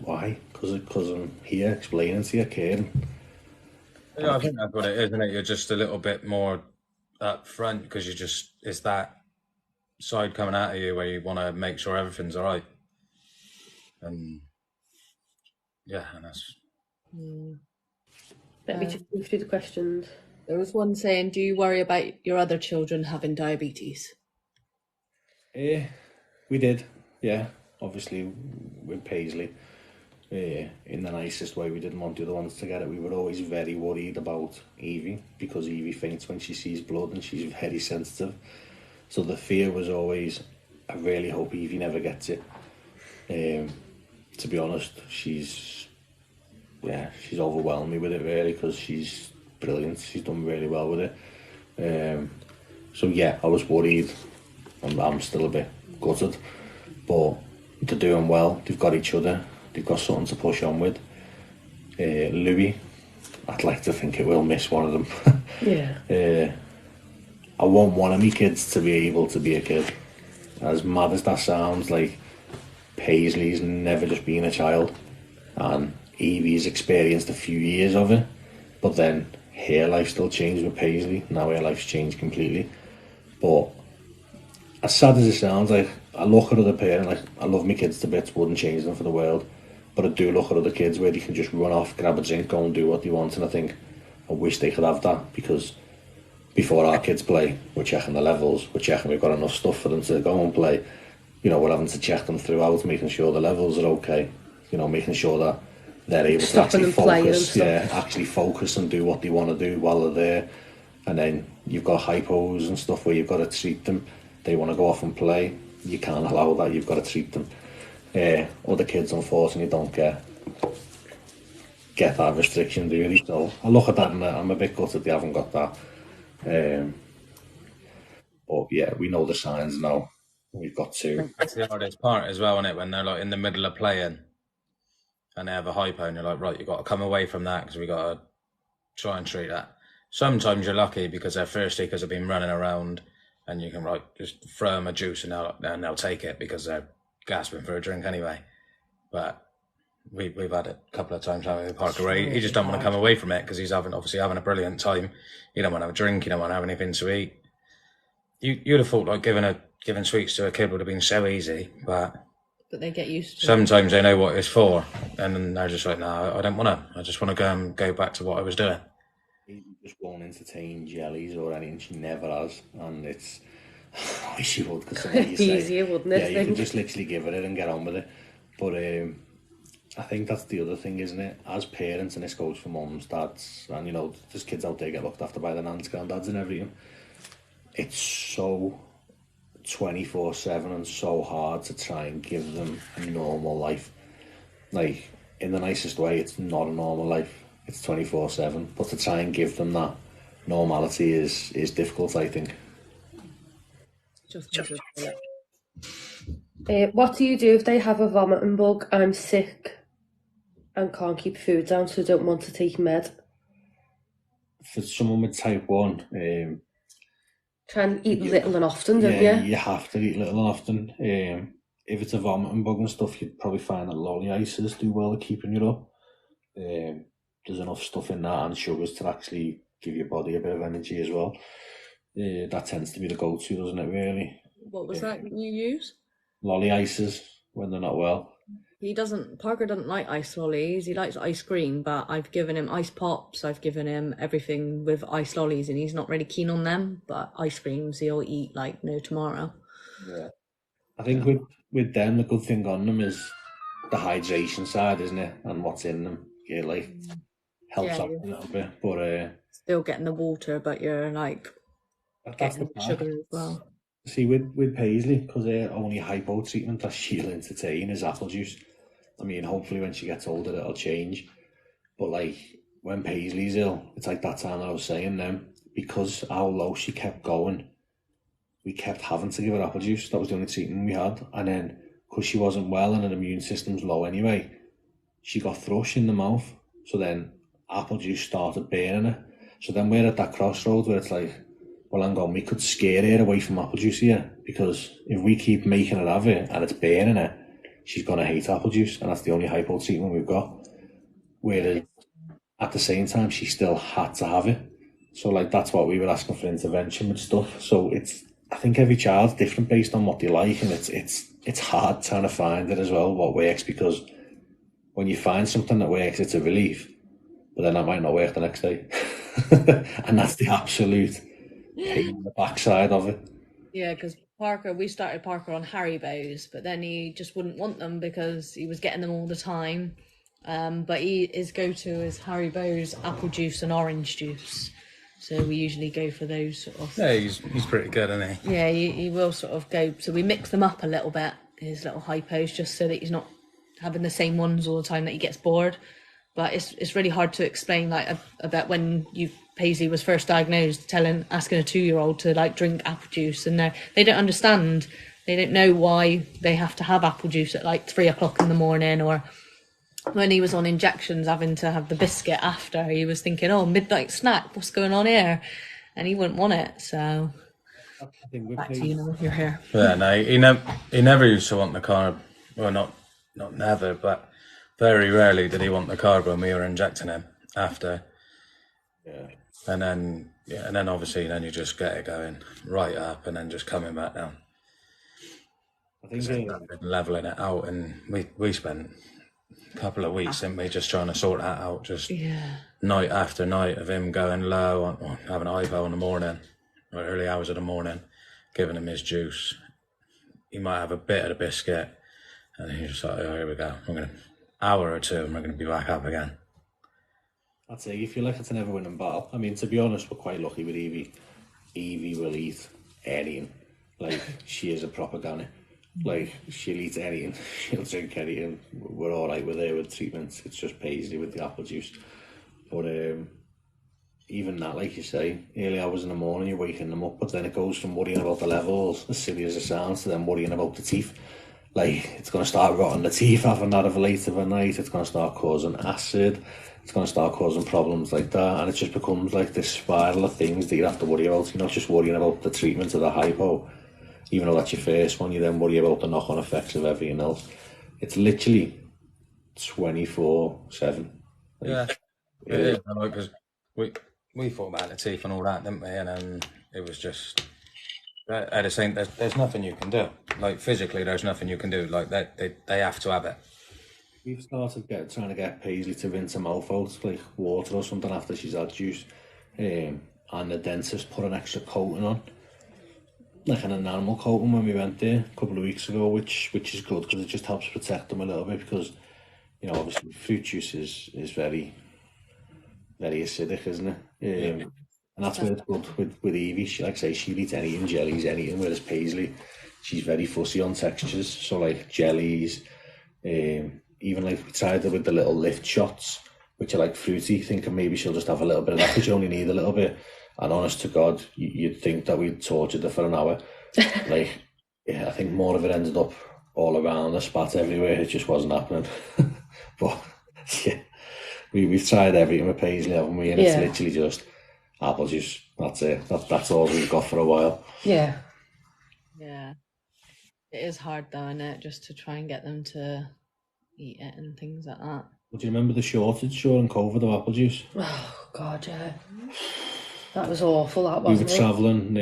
why? Because I'm here explaining to you, caring. Yeah, I think that's what it is, isn't it? You're just a little bit more up front because it's that side coming out of you where you want to make sure everything's all right. And yeah, and that's... Let me just move through the questions. There was one saying, do you worry about your other children having diabetes? We did, yeah. Obviously, with Paisley, in the nicest way, we didn't want the other ones to get it. We were always very worried about Evie because Evie faints when she sees blood and she's very sensitive. So the fear was always, I really hope Evie never gets it. To be honest, she's overwhelmed me with it really because she's brilliant. She's done really well with it. So yeah, I was worried. I'm still a bit gutted, but they're doing well. They've got each other. They've got something to push on with. Louis, I'd like to think it will miss one of them. Yeah. I want one of my kids to be able to be a kid. As mad as that sounds, like, Paisley's never just been a child, and Evie's experienced a few years of it, but then her life still changed with Paisley. Now her life's changed completely. But as sad as it sounds, like, I look at other parents, like, I love my kids to bits, wouldn't change them for the world, but I do look at other kids where they can just run off, grab a drink, go and do what they want, and I think, I wish they could have that, because before our kids play, we're checking the levels, we're checking we've got enough stuff for them to go and play. You know, we're having to check them throughout, making sure the levels are okay, you know, making sure that they're able to actually focus, actually focus and do what they want to do while they're there. And then you've got hypos and stuff where you've got to treat them. They want to go off and play, you can't allow that, you've got to treat them. Other kids unfortunately don't get that restriction, do they? So I look at that and I'm a bit gutted they haven't got that. But yeah, we know the signs now. We've got to. That's the hardest part as well, isn't it? When they're like in the middle of playing and they have a hypo and you're like, right, you've got to come away from that because we got to try and treat that. Sometimes you're lucky because they're thirsty because they've been running around and you can just throw them a juice and they'll take it because they're gasping for a drink anyway. But we've had it a couple of times with Parker where he just don't want to come away from it because he's obviously having a brilliant time. You don't want to have a drink, you don't want to have anything to eat. You'd have thought like giving sweets to a kid would have been so easy, but they get used to sometimes they know what it's for, and then they're just like, no, I don't want to. I just want to go back to what I was doing. He just won't entertain jellies or anything. She never has, and it's I wish she would because it's easier, wouldn't it? Yeah, you can just literally give it and get on with it. But I think that's the other thing, isn't it? As parents, and this goes for mums, dads, and you know, there's kids out there get looked after by their nans, granddads, and everything. It's so 24/7 and so hard to try and give them a normal life. Like, in the nicest way, it's not a normal life. It's 24/7, but to try and give them that normality is difficult, I think. What do you do if they have a vomiting bug? I'm sick and can't keep food down, so don't want to take med. For someone with type 1, try and eat little and often, don't you? Yeah, you have to eat little and often. If it's a vomiting bug and stuff, you'd probably find that lolly ices do well at keeping you up. There's enough stuff in that and sugars to actually give your body a bit of energy as well. That tends to be the go-to, doesn't it, really? What was that you use? Lolly ices when they're not well. Parker doesn't like ice lollies, he likes ice cream, but I've given him ice pops, I've given him everything with ice lollies and he's not really keen on them, but ice creams he'll eat like no tomorrow. Yeah. I think with them, the good thing on them is the hydration side, isn't it? And what's in them. Yeah, like helps out a little bit. But still getting the water, but you're like That's getting the the sugar as well. See, with Paisley, because her only hypo treatment that she'll entertain is apple juice. I mean, hopefully when she gets older it'll change. But like when Paisley's ill, it's like that time that I was saying then, because how low she kept going, we kept having to give her apple juice. That was the only treatment we had. And then because she wasn't well and her immune system's low anyway, she got thrush in the mouth. So then apple juice started burning her. So then we're at that crossroads where it's like, well, hang on, we could scare her away from apple juice here, because if we keep making her have it and it's burning her, she's going to hate apple juice, and that's the only hypo treatment we've got. Whereas at the same time, she still had to have it. So like that's what we were asking for intervention with stuff. So I think every child's different based on what they like, and it's hard trying to find it as well, what works, because when you find something that works, it's a relief, but then that might not work the next day. And that's the absolute pain in the backside of it. Yeah, because we started Parker on Haribo's, but then he just wouldn't want them because he was getting them all the time. But his go-to is Haribo's apple juice and orange juice. So we usually go for those sort of... Yeah, he's pretty good, isn't he? Yeah, he will sort of go... So we mix them up a little bit, his little hypos, just so that he's not having the same ones all the time, that he gets bored. But it's really hard to explain, like, about when Paisley was first diagnosed, asking a 2-year-old to like drink apple juice, and they don't understand. They don't know why they have to have apple juice at like 3 o'clock in the morning, or when he was on injections having to have the biscuit after, he was thinking, oh, midnight snack, what's going on here? And he wouldn't want it. So back to you now, you're here. Yeah, no, he never used to want the carb. Well, not never, but very rarely did he want the carb when we were injecting him after. Yeah. And then obviously then you just get it going right up and then just coming back down. I think leveling it out, and we spent a couple of weeks, didn't we, just trying to sort that out, just night after night of him going low on having an hypo in the morning, or early hours of the morning, giving him his juice. He might have a bit of the biscuit, and he's just like, oh, here we go. I'm going to hour or two and we're going to be back up again. I'd say you feel like it's an ever-winning battle. I mean, to be honest, we're quite lucky with Evie. Evie will eat anything. Like, she is a proper gunner. Like, she'll eat anything. She'll drink anything. We're all right with her with treatments. It's just Paisley with the apple juice. But even that, like you say, early hours in the morning, you're waking them up, but then it goes from worrying about the levels, as silly as it sounds, to then worrying about the teeth. Like, it's going to start rotting the teeth having that of a late of a night. It's going to start causing acid. It's going to start causing problems like that, and it just becomes like this spiral of things that you have to worry about. You're not just worrying about the treatment of the hypo, even though that's your first one. You then worry about the knock-on effects of everything else. It's literally 24/7. Yeah, it is. Because we thought about the teeth and all that, didn't we? And then it was just at the same. There's nothing you can do. Like, physically, there's nothing you can do. Like, they have to have it. We've started trying to get Paisley to rinse her mouth out, like water or something, after she's had juice. And the dentist put an extra coating on, like an enamel coating, when we went there a couple of weeks ago, which is good, because it just helps protect them a little bit, because, you know, obviously fruit juice is very, very acidic, isn't it? And that's where it's good with Evie. She, like I say, she'll eat anything, jellies, anything, whereas Paisley, she's very fussy on textures. So like jellies, even like we tried it with the little lift shots, which are like fruity, thinking maybe she'll just have a little bit of that, because you only need a little bit. And honest to God, you'd think that we'd tortured her for an hour. Like, yeah, I think more of it ended up all around the spat everywhere. It just wasn't happening. But yeah, we've tried everything with Paisley, haven't we? And it's literally just apple juice. That's it. That's all we've got for a while. Yeah. Yeah. It is hard though, isn't it? Just to try and get them to eat it and things like that. Well, do you remember the shortage during COVID of apple juice? Oh, God, yeah. That was awful, that wasn't it? We were travelling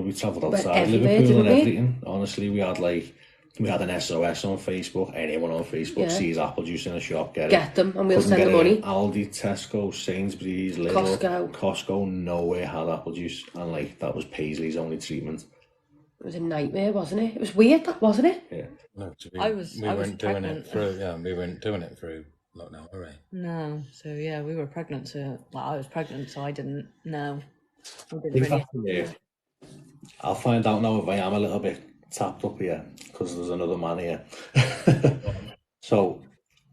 we travelled outside Liverpool and everything. Honestly, we had an SOS on Facebook. Anyone on Facebook sees apple juice in a shop, get them, and we'll send the money. Aldi, Tesco, Sainsbury's, Lidl, Costco, nowhere had apple juice, and like that was Paisley's only treatment. It was a nightmare, wasn't it? It was weird, that wasn't it? Yeah. No, we weren't doing it through lockdown, were we? No. So yeah, we were pregnant. So I was pregnant, so I didn't know. I I didn't think really. that's weird. I'll find out now if I am a little bit tapped up here because there's another man here. So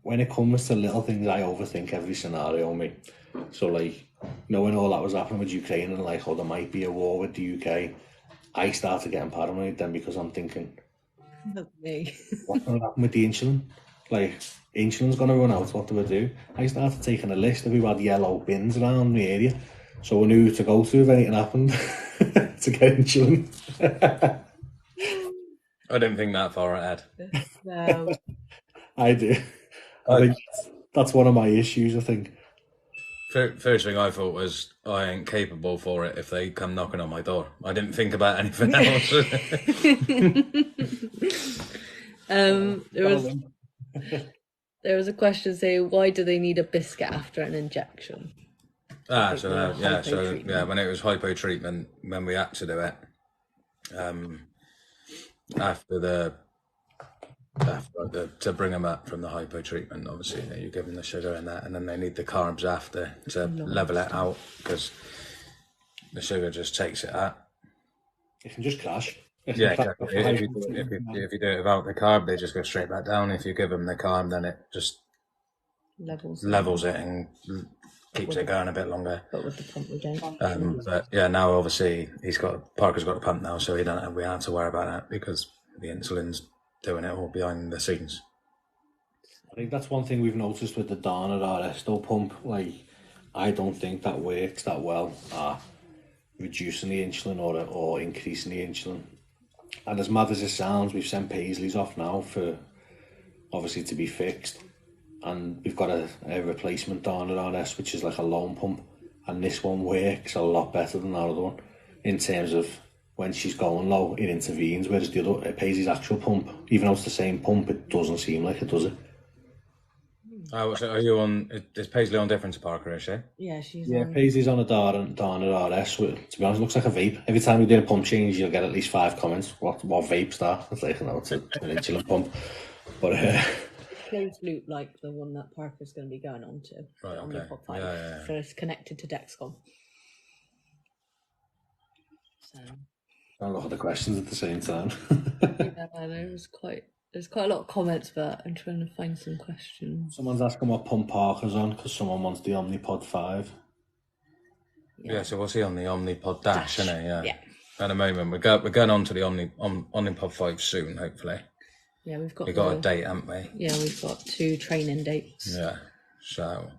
when it comes to little things, I overthink every scenario, mate. So like knowing all that was happening with Ukraine and like, oh, there might be a war with the UK, I started getting paranoid then because I'm thinking, That's me. what's going to happen with the insulin? Like, insulin's going to run out, what do I do? I started taking a list of who had yellow bins around the area, so I knew who to go to if anything happened to get insulin. I didn't think that far ahead. No. I do. I think that's one of my issues, I think. First thing I thought was, I ain't capable for it if they come knocking on my door. I didn't think about anything else. There was a question saying, why do they need a biscuit after an injection? So when it was hypo treatment, when we had to do it, to bring them up from the hypo treatment, obviously you give them the sugar and that, and then they need the carbs after to level it out because the sugar just takes it out. It can just crash. Yeah, exactly. If you do it without the carb, they just go straight back down. If you give them the carb, then it just levels it and keeps it going a bit longer. But with the pump, we don't. But yeah, now obviously Parker's got a pump now, so we don't have to worry about that because the insulin's doing it all behind the scenes. I think that's one thing we've noticed with the Dana Resto pump. Like, I don't think that works that well at reducing the insulin or increasing the insulin. And as mad as it sounds, we've sent Paisleys off now for obviously to be fixed, and we've got a replacement Dana RS, which is like a lone pump, and this one works a lot better than that other one in terms of when she's going low, it intervenes, whereas the other Paisleys actual pump, even though it's the same pump, it doesn't seem like it, does it? So are you on? Is Paisley on different to Parker? Is she? Yeah, she's Yeah, Paisley's on a Dana RS. To be honest, it looks like a vape. Every time you do a pump change, you'll get at least 5 comments. What vape's that? It's like, no, it's an insulin pump. But closed loop, like the one that Parker's going to be going on to. Right, on the okay. Pop 5. Yeah. So it's connected to Dexcom. So. I'll look at the questions at the same time. Yeah, there's quite a lot of comments, but I'm trying to find some questions. Someone's asking what pump Parker's on because someone wants the Omnipod 5. Yeah, so what's he on the Omnipod Dash, isn't he? Yeah. At the moment, we're going on to the Omnipod 5 soon, hopefully. Yeah, we've got a date, haven't we? Yeah, we've got 2 training dates. Yeah, so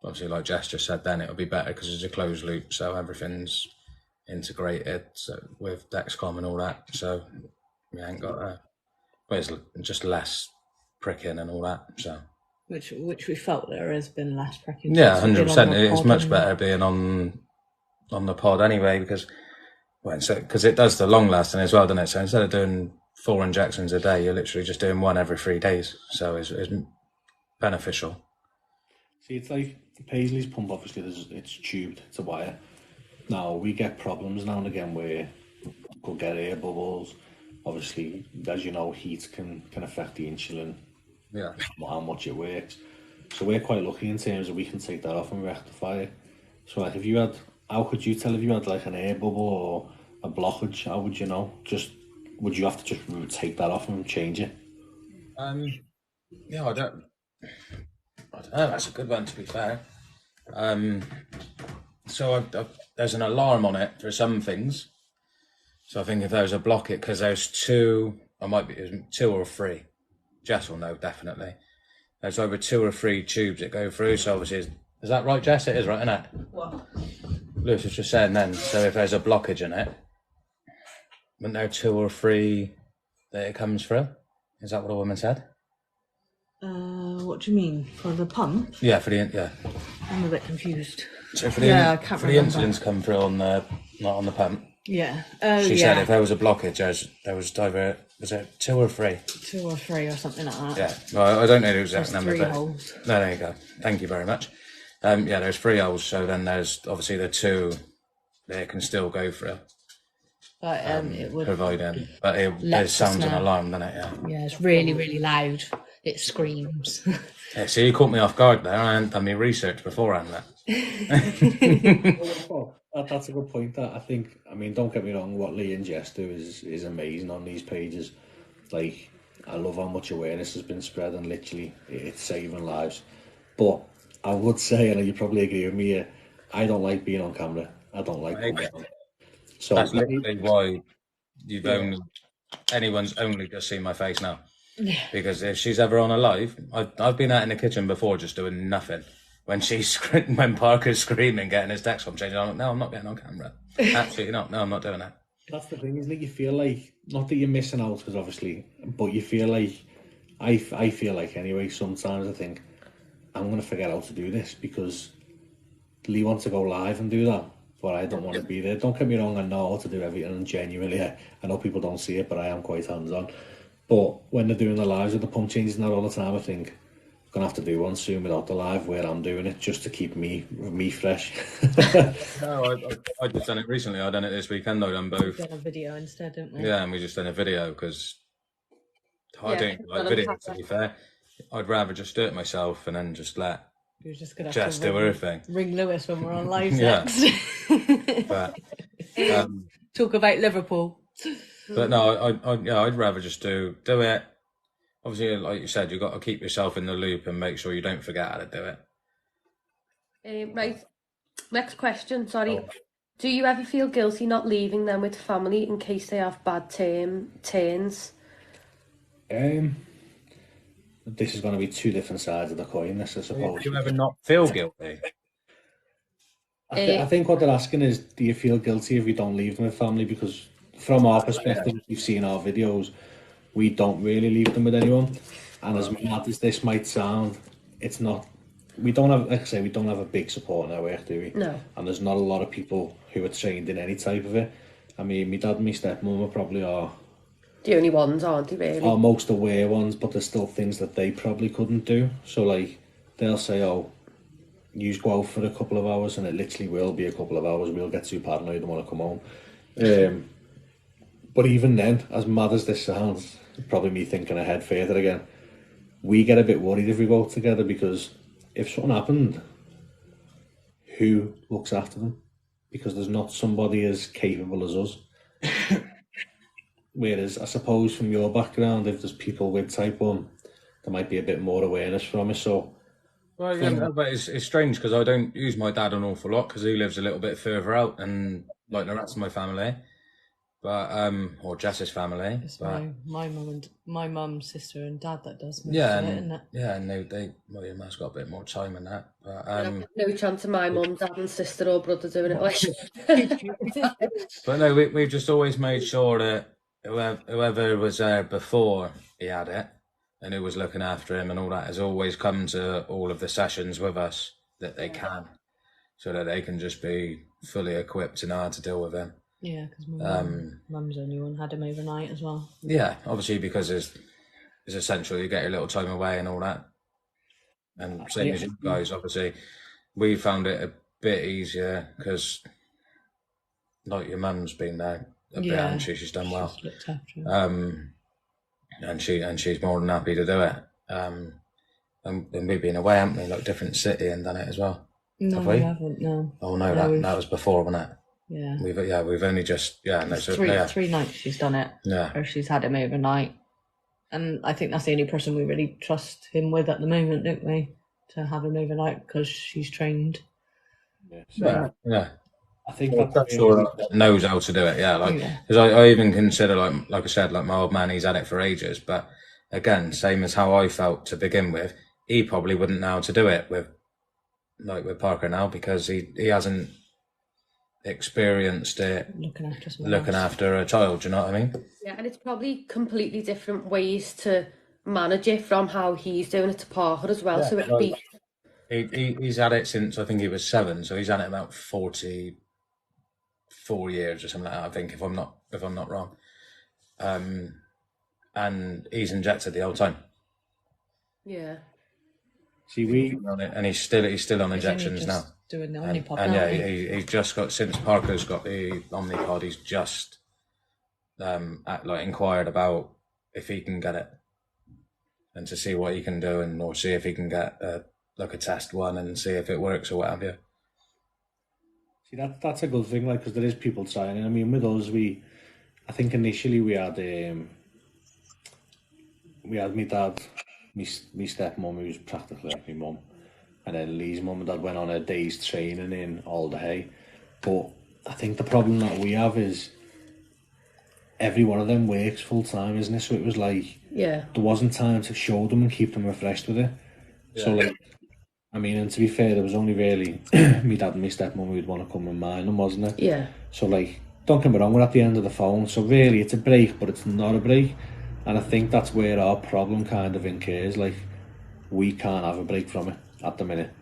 obviously, like Jess just said, then it'll be better because it's a closed loop, so everything's integrated with Dexcom and all that. So we ain't got it's just less pricking and all that. So which we felt there has been less pricking. Yeah, 100%. It's much better being on the pod anyway because it does the long lasting as well, doesn't it? So instead of doing 4 injections a day, you're literally just doing 1 every 3 days. So it's beneficial. See, it's like Paisley's pump, obviously, it's tubed, it's a wire. Now, we get problems now and again where we'll get air bubbles. Obviously, as you know, heat can affect the insulin. Yeah. How much it works. So we're quite lucky in terms of we can take that off and rectify it. So like how could you tell if you had like an air bubble or a blockage? How would you know? Would you have to just take that off and change it? Yeah, I don't know. That's a good one, to be fair. So there's an alarm on it for some things. So I think if there's a blockage, because there's 2, it was 2 or 3. Jess will know, definitely. There's over 2 or 3 tubes that go through. So obviously, is that right, Jess? It is, right, isn't it? What? Lewis was just saying then, so if there's a blockage in it, wouldn't there 2 or 3 that it comes through? Is that what a woman said? What do you mean? For the pump? Yeah, I'm a bit confused. So for the insulin's come through not on the pump. Yeah. She said if there was a blockage, there was either, was it 2 or 3? 2 or 3 or something like that. Yeah. Well, I don't know the exact number. 3 holes. No, there you go. Thank you very much. Yeah, there's 3 holes, so then there's obviously the 2 that it can still go through. But it would providing, but it sounds an alarm, doesn't it? Yeah. Yeah, it's really, really loud. It screams. Yeah, so you caught me off guard there. I hadn't done my research beforehand. That's a good point. That I think. I mean, don't get me wrong. What Lee and Jess do is amazing on these pages. Like, I love how much awareness has been spread, and literally, it's saving lives. But I would say, and you probably agree with me, I don't like being on camera. I don't like being on. So That's literally why you've Yeah. anyone's only just seen my face now. Because if she's ever on a live, I've been out in the kitchen before just doing nothing. When when Parker's screaming, getting his text from changing, I'm like, no, I'm not getting on camera. Absolutely not. No, I'm not doing that. That's the thing, isn't it? You feel like, not that you're missing out, because obviously, but you feel like, I feel like anyway, sometimes I think, I'm going to forget how to do this because Lee wants to go live and do that, but I don't want to be there. Don't get me wrong, I know how to do everything, and genuinely, I know people don't see it, but I am quite hands-on. But when they're doing the lives with the pump changes and that all the time, I think, I'm going to have to do one soon without the live where I'm doing it, just to keep me fresh. No, I just done it recently. I done it this weekend. I done both. Done a video instead, didn't we? Yeah, and we just done a video because I Yeah, don't like videos, to be fair. I'd rather just do it myself and then just let You're just gonna have Jess to do her thing. ring Lewis when we're on live Yeah. next. But Talk about Liverpool. but no, I'd rather just do it. Obviously, like you said, you've got to keep yourself in the loop and make sure you don't forget how to do it. Right, next question, sorry. Do you ever feel guilty not leaving them with family in case they have bad turns? This is going to be two different sides of the coin, this, I suppose. Do you ever not feel guilty? I think what they're asking is, do you feel guilty if you don't leave them with family? Because from our perspective, if you've seen our videos, we don't really leave them with anyone. And as mad as this might sound, it's not. We don't have, like I say, we don't have a big support network, do we? No. And there's not a lot of people who are trained in any type of it. I mean, my dad and my stepmom are probably The only ones, aren't they, really? are most aware ones, but there's still things that they probably couldn't do. So, like, they'll say, oh, you go out for a couple of hours, and it literally will be a couple of hours. We'll get too paranoid and want to come home. But even then, as mad as this sounds, probably me thinking ahead further again, we get a bit worried if we go out together, because if something happened, who looks after them? Because there's not somebody as capable as us. Whereas, I suppose from your background, if there's people with type 1, there might be a bit more awareness from it. So, Well, yeah, no, but it's strange because I don't use my dad an awful lot because he lives a little bit further out, and like the rest of my family, but or Jess's family. It's but my mum, sister, and dad that does most yeah, of it, and isn't it? yeah, and they well, your mum's got a bit more time in that. But No chance of my mum, dad and sister or brother doing it like. but no, we've just always made sure that whoever was there before he had it and who was looking after him and all that has always come to all of the sessions with us that they can, so that they can just be fully equipped to know how to deal with him. Yeah, because mum's only one had him overnight as well. Yeah, obviously because it's essential you get your little time away and all that. And same as you guys, obviously, we found it a bit easier because, like, your mum's been there a bit, and she's done well. She's looked after him. And she's more than happy to do it. And we've been away, haven't we? Like, different city and done it as well. No, have we? Haven't. No. Oh no, that was before, wasn't it? Yeah. We've only just Three nights she's done it. Yeah. Or she's had him overnight, and I think that's the only person we really trust him with at the moment, don't we? To have him overnight because she's trained. Yeah. I think that's sure knows how to do it. Yeah, like because I even consider like I said, like my old man, he's had it for ages. But again, same as how I felt to begin with, he probably wouldn't know how to do it with Parker now because he hasn't experienced it looking after a child. Do you know what I mean? Yeah, and it's probably completely different ways to manage it from how he's doing it to Parker as well. So it'd be. He's had it since I think he was 7, so he's had it about 44 years or something like that. I think if I'm not wrong, and he's injected the whole time. Yeah. See, and he's still on injections now. Doing the Omnipod, and he's just got, since Parker's got the Omnipod, he's just inquired about if he can get it. and to see what he can do, and or see if he can get like a test one and see if it works or what have you. See, that's a good thing, like, because there is people trying. I mean, with us, I think initially we had my dad, my stepmom, who was practically like my mum, and then Lee's mum and dad went on a day's training in Alderhay. But I think the problem that we have is every one of them works full time, isn't it? So it was like, there wasn't time to show them and keep them refreshed with it. Yeah. So, like, I mean, and to be fair, there was only really my dad and my stepmom who'd want to come and mind them, wasn't it? Yeah. So, like, don't get me wrong, we're at the end of the phone. So really, it's a break, but it's not a break. And I think that's where our problem kind of incurs. Like, we can't have a break from it at the minute.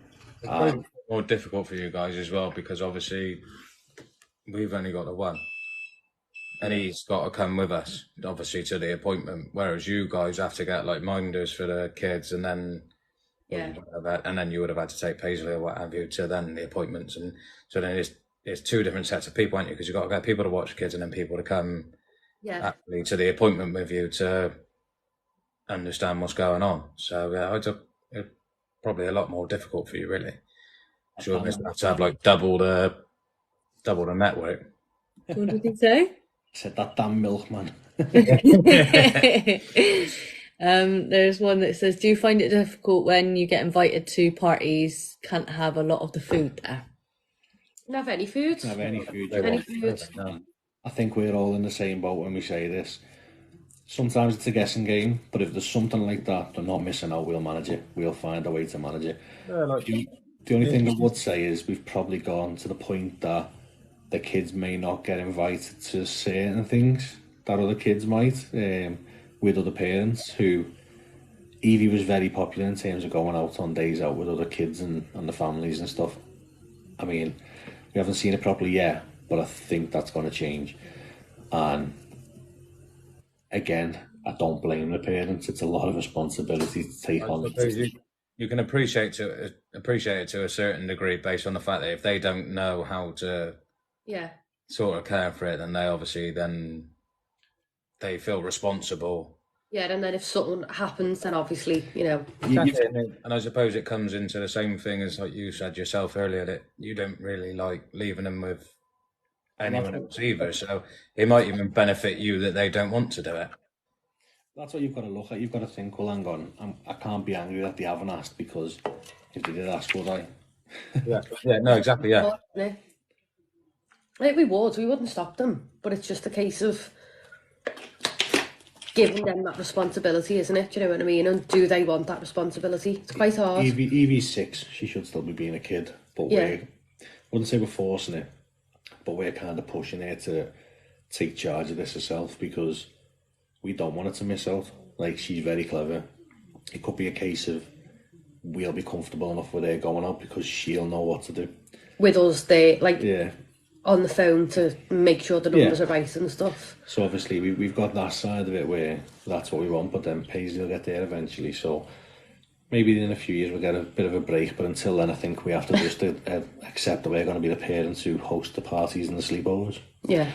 It's more difficult for you guys as well, because obviously we've only got the one. And he's got to come with us, obviously, to the appointment. Whereas you guys have to get like minders for the kids, and then and then you would have had to take Paisley or what have you to then the appointments, and so then it's two different sets of people, aren't you? Because you've got to get people to watch kids and then people to come actually to the appointment with you to understand what's going on. So it's probably a lot more difficult for you, really. So you almost have to have like double the network. What did he say? Said that damn milkman. There's one that says, do you find it difficult when you get invited to parties, can't have a lot of the food there? Can have any food. Can have any food. Any food. I think we're all in the same boat when we say this. Sometimes it's a guessing game, but if there's something like that, they're not missing out, we'll manage it. We'll find a way to manage it. The only thing I would say is we've probably gone to the point that the kids may not get invited to certain things that other kids might, with other parents who... Evie was very popular in terms of going out on days out with other kids and the families and stuff. I mean, we haven't seen it properly yet, but I think that's going to change. And again, I don't blame the parents. It's a lot of responsibility to take on. You can appreciate it to a certain degree based on the fact that if they don't know how to sort of care for it, then they feel responsible. Yeah, and then if something happens, then obviously, And I suppose it comes into the same thing as like you said yourself earlier, that you don't really like leaving them with anyone else either. So it might even benefit you that they don't want to do it. That's what you've got to look at. You've got to think, well, hang on, I can't be angry that they haven't asked, because if they did ask, would I? No, exactly, yeah. Like we wouldn't stop them, but it's just a case of giving them that responsibility, isn't it? Do you know what I mean? And do they want that responsibility? It's quite hard. Evie's 6, she should still be being a kid, but I wouldn't say we're forcing it, but we're kind of pushing her to take charge of this herself, because we don't want her to miss out. Like, she's very clever. It could be a case of we'll be comfortable enough with her going out because she'll know what to do. With us, on the phone to make sure the numbers are right and stuff. So obviously we've got that side of it where that's what we want, but then Paisley will get there eventually. So maybe in a few years we'll get a bit of a break, but until then I think we have to just accept that we're going to be the parents who host the parties and the sleepovers. Yeah.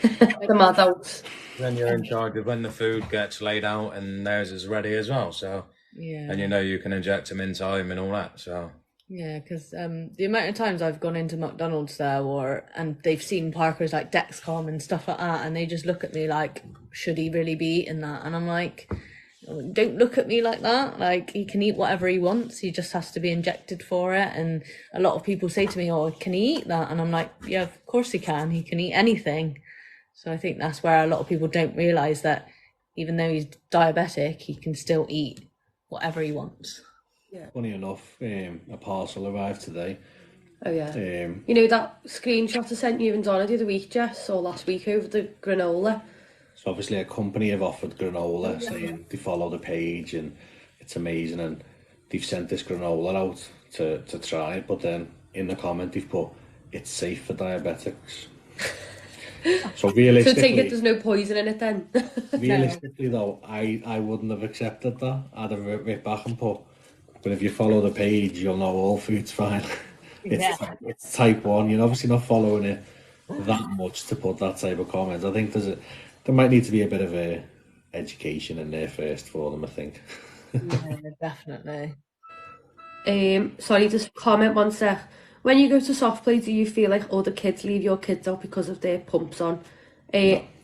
The mad outs. Then you're in charge of when the food gets laid out and theirs is ready as well. So and you can inject them in time and all that. So yeah, because the amount of times I've gone into McDonald's there and they've seen Parker's like Dexcom and stuff like that, and they just look at me like, should he really be eating that? And I'm like, don't look at me like that. Like, he can eat whatever he wants. He just has to be injected for it. And a lot of people say to me, oh, can he eat that? And I'm like, yeah, of course he can. He can eat anything. So I think that's where a lot of people don't realise that even though he's diabetic, he can still eat whatever he wants. Yeah. Funny enough, a parcel arrived today. Oh yeah. You know that screenshot I sent you and Donna the other week, Jess, or last week, over the granola? So obviously a company have offered granola, saying they follow the page and it's amazing, and they've sent this granola out to try it, but then in the comment they've put, it's safe for diabetics. So realistically... So take it there's no poison in it then? Realistically though, I wouldn't have accepted that. I'd have ripped back and put, but if you follow the page, you'll know all food's fine. It's type 1. You're obviously not following it that much to put that type of comment. I think there might need to be a bit of a education in there first for them, I think. Yeah, definitely. Sorry, just comment one sec. When you go to soft play, do you feel like other kids leave your kids out because of their pumps on?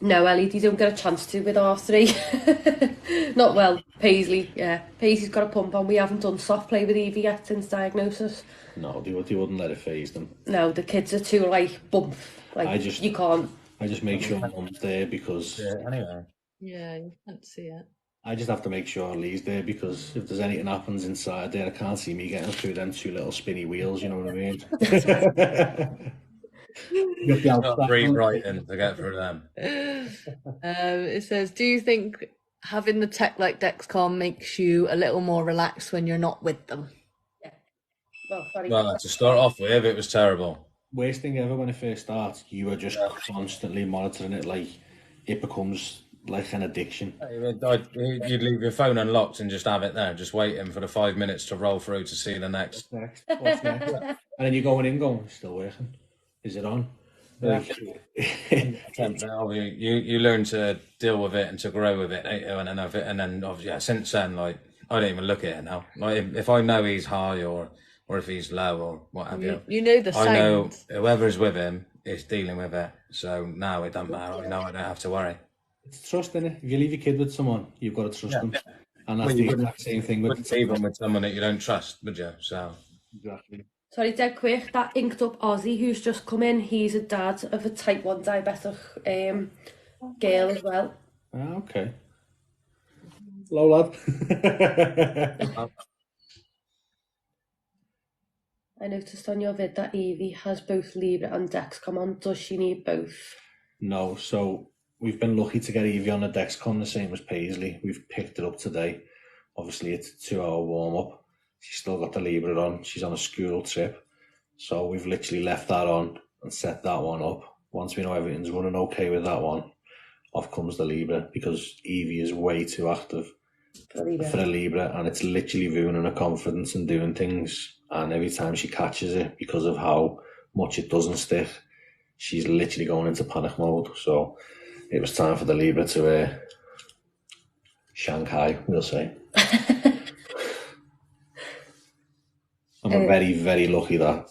No, Ellie, you don't get a chance to with R3. Not well, Paisley, yeah. Paisley's got a pump on. We haven't done soft play with Evie yet since diagnosis. No, they wouldn't let it phase them. No, the kids are too, like, bump. Like, you can't. I just make sure Mum's there because... Yeah, anyway. Yeah, you can't see it. I just have to make sure Lee's there because if there's anything happens inside there, I can't see me getting through them two little spinny wheels, you know what I mean? It's not rewriting to get through them. It says, do you think having the tech like Dexcom makes you a little more relaxed when you're not with them? Yeah. Well, sorry. Well, to start off with, it was terrible. Worst thing ever when it first starts, you are just constantly monitoring it like it becomes like an addiction. You'd leave your phone unlocked and just have it there, just waiting for the 5 minutes to roll through to see the next. What's next? And then you're going in, it's still working. Is it on? You learn to deal with it and to grow with it, and then obviously since then, like I don't even look at it now. Like if I know he's high or if he's low or what have you, you know the signs. I know whoever's with him is dealing with it. So now it doesn't matter. I know I don't have to worry. It's trust, innit? If you leave your kid with someone, you've got to trust them. And that's the exact same thing with even with someone that you don't trust, would you? So exactly. Sorry, dead quick, that inked up Aussie who's just come in, he's a dad of a type 1 diabetic girl as well. Ah, okay. Hello, lad. I noticed on your vid that Evie has both Libra and Dexcom on. Does she need both? No, so we've been lucky to get Evie on the Dexcom the same as Paisley. We've picked it up today. Obviously, it's a 2-hour warm-up. She's still got the Libra on. She's on a school trip. So we've literally left that on and set that one up. Once we know everything's running okay with that one, off comes the Libra because Evie is way too active for the Libra, and it's literally ruining her confidence and doing things. And every time she catches it, because of how much it doesn't stick, she's literally going into panic mode. So it was time for the Libra to Shanghai, we'll say. And we're very, very lucky that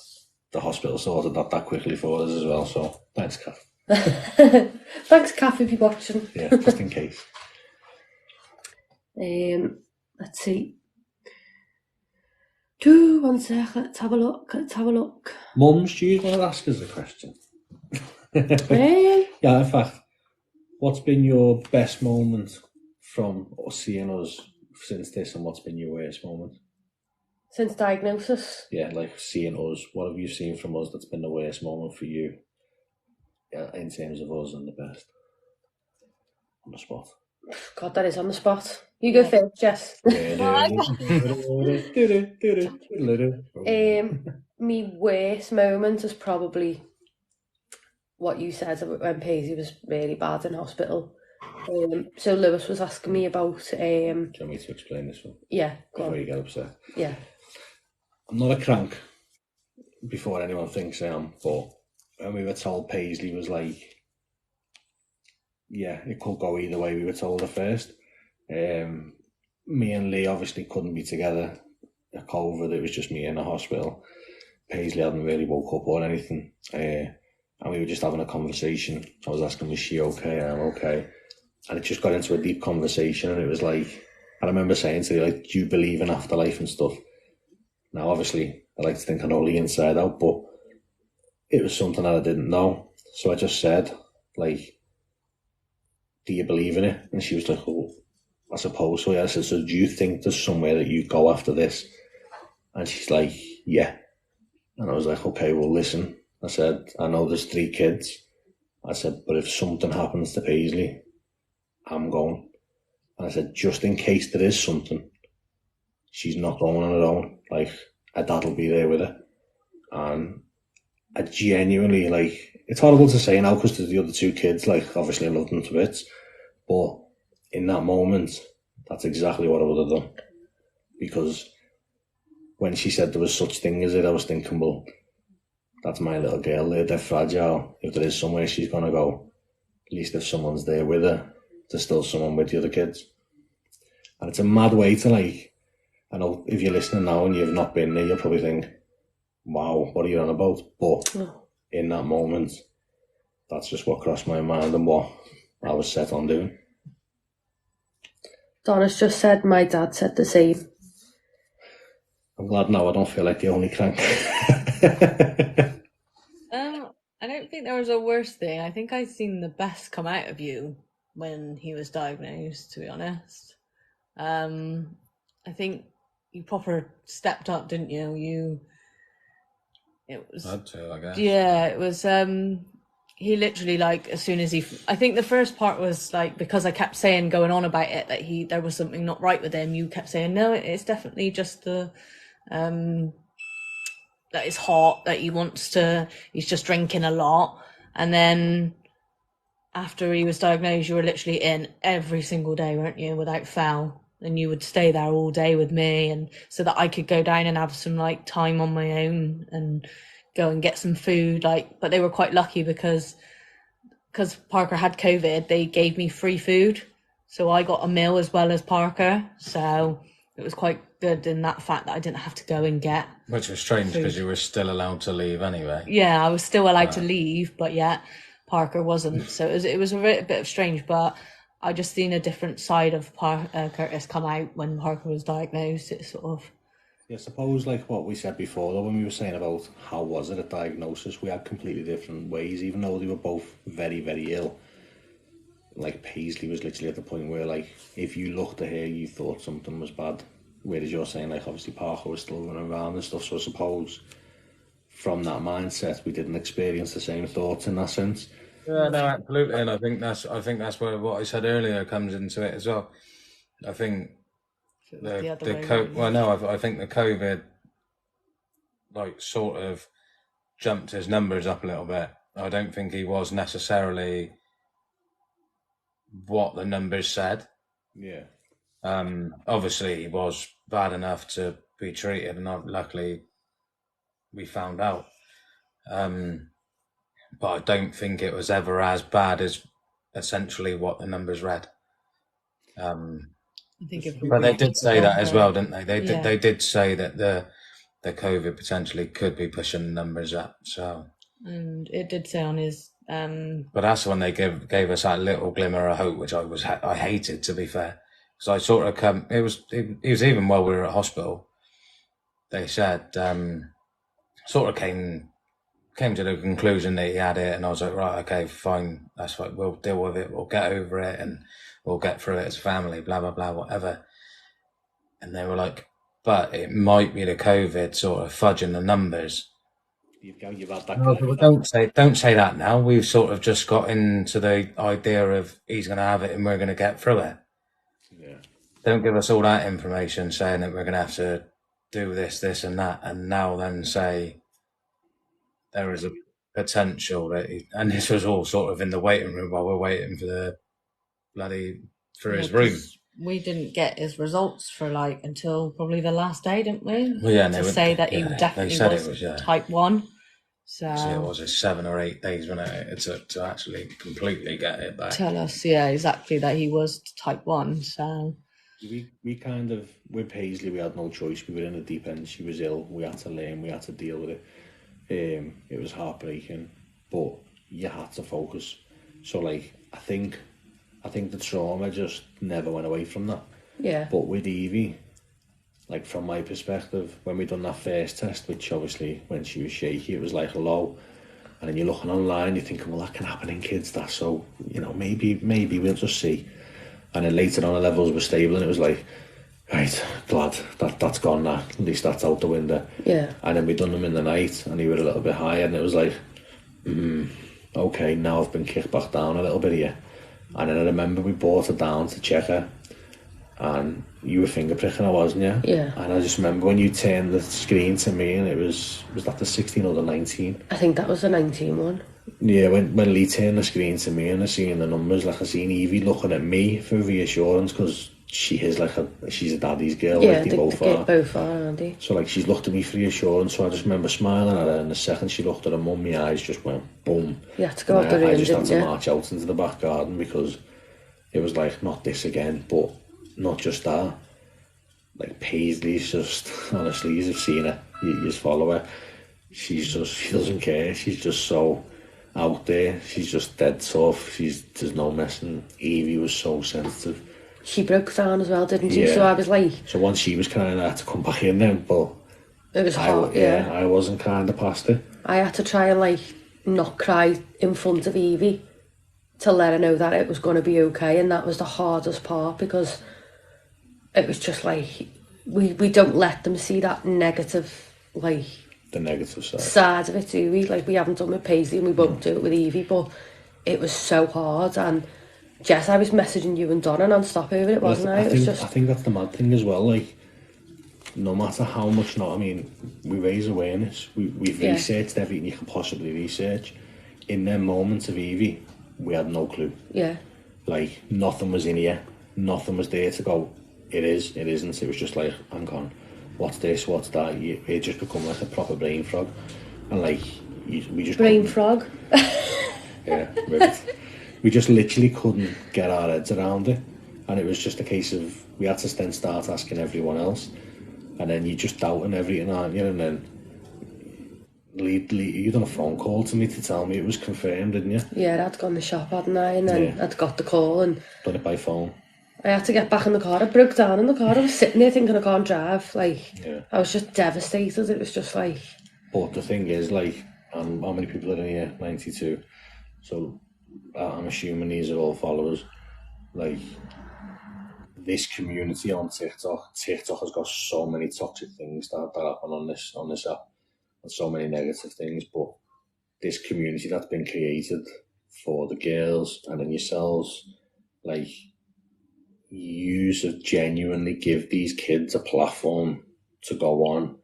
the hospital sorted that quickly for us as well. So thanks, Kath. Thanks, Kath, if you're watching. Yeah, just in case. Let's see. 1 sec, let's have a look. Mums, do you want to ask us a question? Yeah, in fact, what's been your best moment from seeing us since this, and what's been your worst moment? Since diagnosis? Yeah, like seeing us. What have you seen from us that's been the worst moment for you in terms of us and the best? On the spot. God, that is on the spot. You go first, Jess. My worst moment is probably what you said when Paisley was really bad in hospital. So Lewis was asking me about... Do you want me to explain this one? Yeah, go on. Before you get upset. Yeah. I'm not a crank, before anyone thinks I am, but when we were told Paisley was like, yeah, it could go either way, we were told at first. Me and Lee obviously couldn't be together at COVID, it was just me in the hospital. Paisley hadn't really woke up or anything, and we were just having a conversation. I was asking, was she okay? I'm okay. And it just got into a deep conversation, and it was like, I remember saying to her, like, do you believe in afterlife and stuff? Now, obviously, I like to think I know Lee inside out, but it was something that I didn't know. So I just said, like, do you believe in it? And she was like, oh, I suppose so. Yeah. I said, so do you think there's somewhere that you go after this? And she's like, yeah. And I was like, okay, well, listen. I said, I know there's 3 kids. I said, but if something happens to Paisley, I'm going. And I said, just in case there is something, she's not going on her own. Like, her dad will be there with her. And I genuinely, like, it's horrible to say now because there's the other 2 kids, like, obviously I love them to bits. But in that moment, that's exactly what I would have done. Because when she said there was such thing as it, I was thinking, well, that's my little girl, they're fragile. If there is somewhere she's going to go, at least if someone's there with her, there's still someone with the other kids. And it's a mad way to, like, I know if you're listening now and you've not been there, you'll probably think, wow, what are you on about? But in that moment, that's just what crossed my mind and what I was set on doing. Doris just said my dad said the same. I'm glad now I don't feel like the only crank. I don't think there was a worse thing. I think I've seen the best come out of you when he was diagnosed, to be honest. I think you proper stepped up, didn't you? It was Had to, I guess. Yeah, it was he literally, like, as soon as I think the first part was like, because I kept saying, going on about it, that there was something not right with him, you kept saying, no, it's definitely just the that it's hot, that he's just drinking a lot. And then after he was diagnosed, you were literally in every single day, weren't you, without fail? And you would stay there all day with me, and so that I could go down and have some, like, time on my own and go and get some food. Like, but they were quite lucky because Parker had COVID, they gave me free food, so I got a meal as well as Parker. So it was quite good in that fact that I didn't have to go and get. Which was strange because you were still allowed to leave anyway. Yeah, I was still allowed to leave, but yet Parker wasn't. So it was a bit of strange, but I just seen a different side of Curtis come out when Parker was diagnosed. It's sort of... Yeah, I suppose, like what we said before, though, when we were saying about how was it at diagnosis, we had completely different ways, even though they were both very, very ill. Like, Paisley was literally at the point where, like, if you looked at her, you thought something was bad. Whereas you're saying, like, obviously Parker was still running around and stuff, so I suppose from that mindset, we didn't experience the same thoughts in that sense. Yeah, no, absolutely, and I think that's where what I said earlier comes into it as well. I think I think the COVID, like, sort of jumped his numbers up a little bit. I don't think he was necessarily what the numbers said. Yeah. Obviously he was bad enough to be treated, and luckily we found out. But I don't think it was ever as bad as essentially what the numbers read. I think but they did say that as well, didn't they? They did say that the COVID potentially could be pushing the numbers up. So, and it did say on his. But that's when they gave us that little glimmer of hope, which I hated, to be fair, because I sort of it was even while we were at hospital. They said sort of came to the conclusion that he had it, and I was like, right, okay, fine, that's fine, we'll deal with it, we'll get over it, and we'll get through it as a family, blah, blah, blah, whatever. And they were like, but it might be the COVID sort of fudging the numbers. You've had that. No, don't say that now. We've sort of just got into the idea of he's going to have it and we're going to get through it. Yeah. Don't give us all that information saying that we're going to have to do this, this and that, and now then say there is a potential that and this was all sort of in the waiting room while we're waiting for his room. We didn't get his results for until probably the last day, didn't we? Well, yeah, to say that he definitely was type 1. So it was 7 or 8 days when it took to actually completely get it back. Tell us, yeah, exactly, that he was type 1. So we kind of, with Paisley, we had no choice. We were in the deep end. She was ill. We had to learn. We had to deal with it. It was heartbreaking, but you had to focus. So, I think the trauma just never went away from that. Yeah. But with Evie, from my perspective, when we done that first test, which obviously when she was shaky, it was low, and then you're looking online, you're thinking, well, that can happen in kids. That so maybe we'll just see. And then later on, the levels were stable, and it was right, glad that's gone now. At least that's out the window. Yeah. And then we done them in the night, and he were a little bit higher, and it was okay, now I've been kicked back down a little bit here. And then I remember we brought her down to check her, and you were finger pricking her, wasn't you? Yeah. And I just remember when you turned the screen to me, and it was that the 16 or the 19? I think that was the 19 one. Yeah, when Lee turned the screen to me and I seen the numbers, I seen Evie looking at me for reassurance, because she is she's a daddy's girl. Yeah, they both are, aren't they? So she's looked at me for reassurance, so I just remember smiling at her, and the second she looked at her mum, my eyes just went boom. You had to go out the room, I just had didn't to you? march out into the back garden, because it was not this again. But not just that, like Paisley's just, honestly, you've seen her, you just follow her. She doesn't care. She's just so out there. She's just dead tough. There's no messing. Evie was so sensitive. She broke down as well, didn't she? Yeah. So I was like... So once she was crying, I had to come back in then, but... It was hard, yeah. I wasn't kind of past it. I had to try and, like, not cry in front of Evie to let her know that it was going to be okay, and that was the hardest part, because it was just like, we don't let them see that negative, like... The negative side of it, do we? Like, we haven't done with Paisley and we won't do it with Evie, but it was so hard. And Jess, I was messaging you and Donna non-stop over it, wasn't I? I think that's the mad thing as well, like, no matter how much, we raise awareness, we've researched everything you can possibly research. In them moments of Evie, we had no clue. Yeah. Like, nothing was in here, nothing was there to go, it is, it isn't. It was just like, hang on, what's this, what's that? It just become like a proper brain frog. And like, we just... Brain frog? Yeah, we just literally couldn't get our heads around it. And it was just a case of, we had to then start asking everyone else. And then you just doubting everything, aren't you? And then you done a phone call to me to tell me it was confirmed, didn't you? Yeah, I'd gone to the shop, hadn't I? And then I'd got the call and... Done it by phone. I had to get back in the car. I broke down in the car. I was sitting there thinking I can't drive. Like, I was just devastated. It was just like... But the thing is, like, how many people are in here? 92. So I'm assuming these are all followers. Like, this community on TikTok has got so many toxic things that happen on this app, and so many negative things. But this community that's been created for the girls and then yourselves, like, you have genuinely give these kids a platform to go on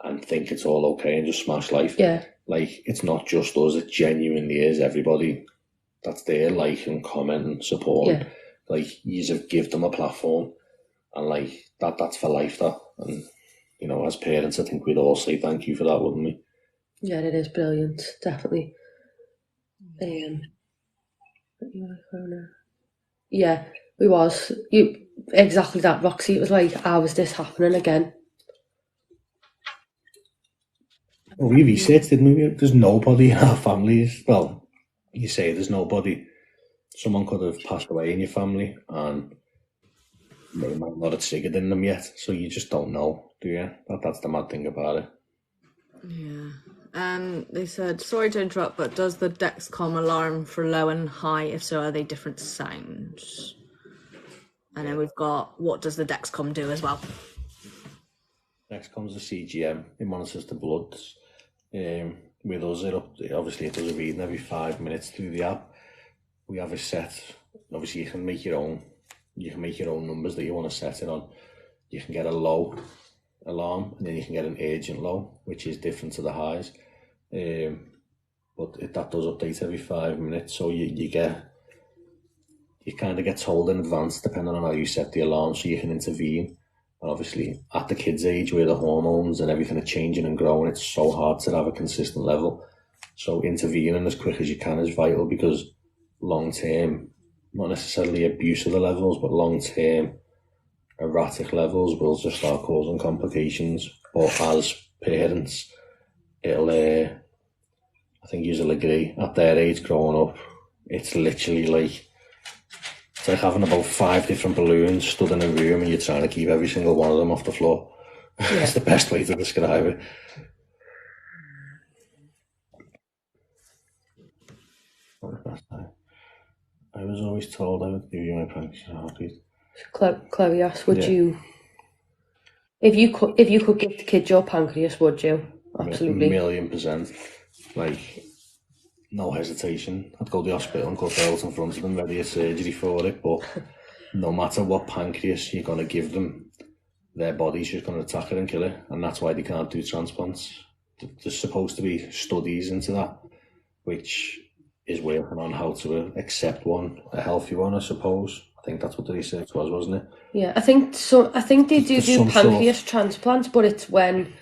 and think it's all okay and just smash life. Yeah. Like, it's not just us, it genuinely is everybody that's there, liking, commenting, supporting. Yeah. Like, you just give them a platform, and like, that's for life, that. And, you know, as parents, I think we'd all say thank you for that, wouldn't we? Yeah, it is brilliant, definitely. Yeah, we was. Exactly that, Roxy. It was like, how is this happening again? Well, we researched, didn't we? There's nobody in our families. Well, you say there's nobody. Someone could have passed away in your family, and they might not have triggered in them yet. So you just don't know, do you? That's the mad thing about it. Yeah. They said, sorry to interrupt, but does the Dexcom alarm for low and high? If so, are they different sounds? And then we've got, what does the Dexcom do as well? Dexcom's the CGM. It monitors the bloods. With us, obviously it does a reading every 5 minutes through the app. We have a set. Obviously, you can make your own numbers that you want to set it on. You can get a low alarm, and then you can get an urgent low, which is different to the highs. But that does update every 5 minutes, so you kind of get told in advance depending on how you set the alarm, so you can intervene. And obviously, at the kids' age, where the hormones and everything are changing and growing, it's so hard to have a consistent level. So intervening as quick as you can is vital, because long term, not necessarily abuse of the levels, but long term erratic levels will just start causing complications. But as parents, it'll, I think you'll agree, at their age growing up, it's literally like, it's like having about 5 different balloons stood in a room and you're trying to keep every single one of them off the floor. Yeah. It's the best way to describe it. I was always told I would give you my pancreas heartbeat. Chloe asked, would you, if you could give the kid your pancreas, would you? Absolutely. 1,000,000%. Like, no hesitation. I'd go to the hospital and cut out in front of them, ready a surgery for it. But no matter what pancreas you're going to give them, their body's just going to attack it and kill it. And that's why they can't do transplants. There's supposed to be studies into that, which is working on how to accept one, a healthy one, I suppose. I think that's what the research was, wasn't it? Yeah, I think so. I think they do pancreas transplants, but it's when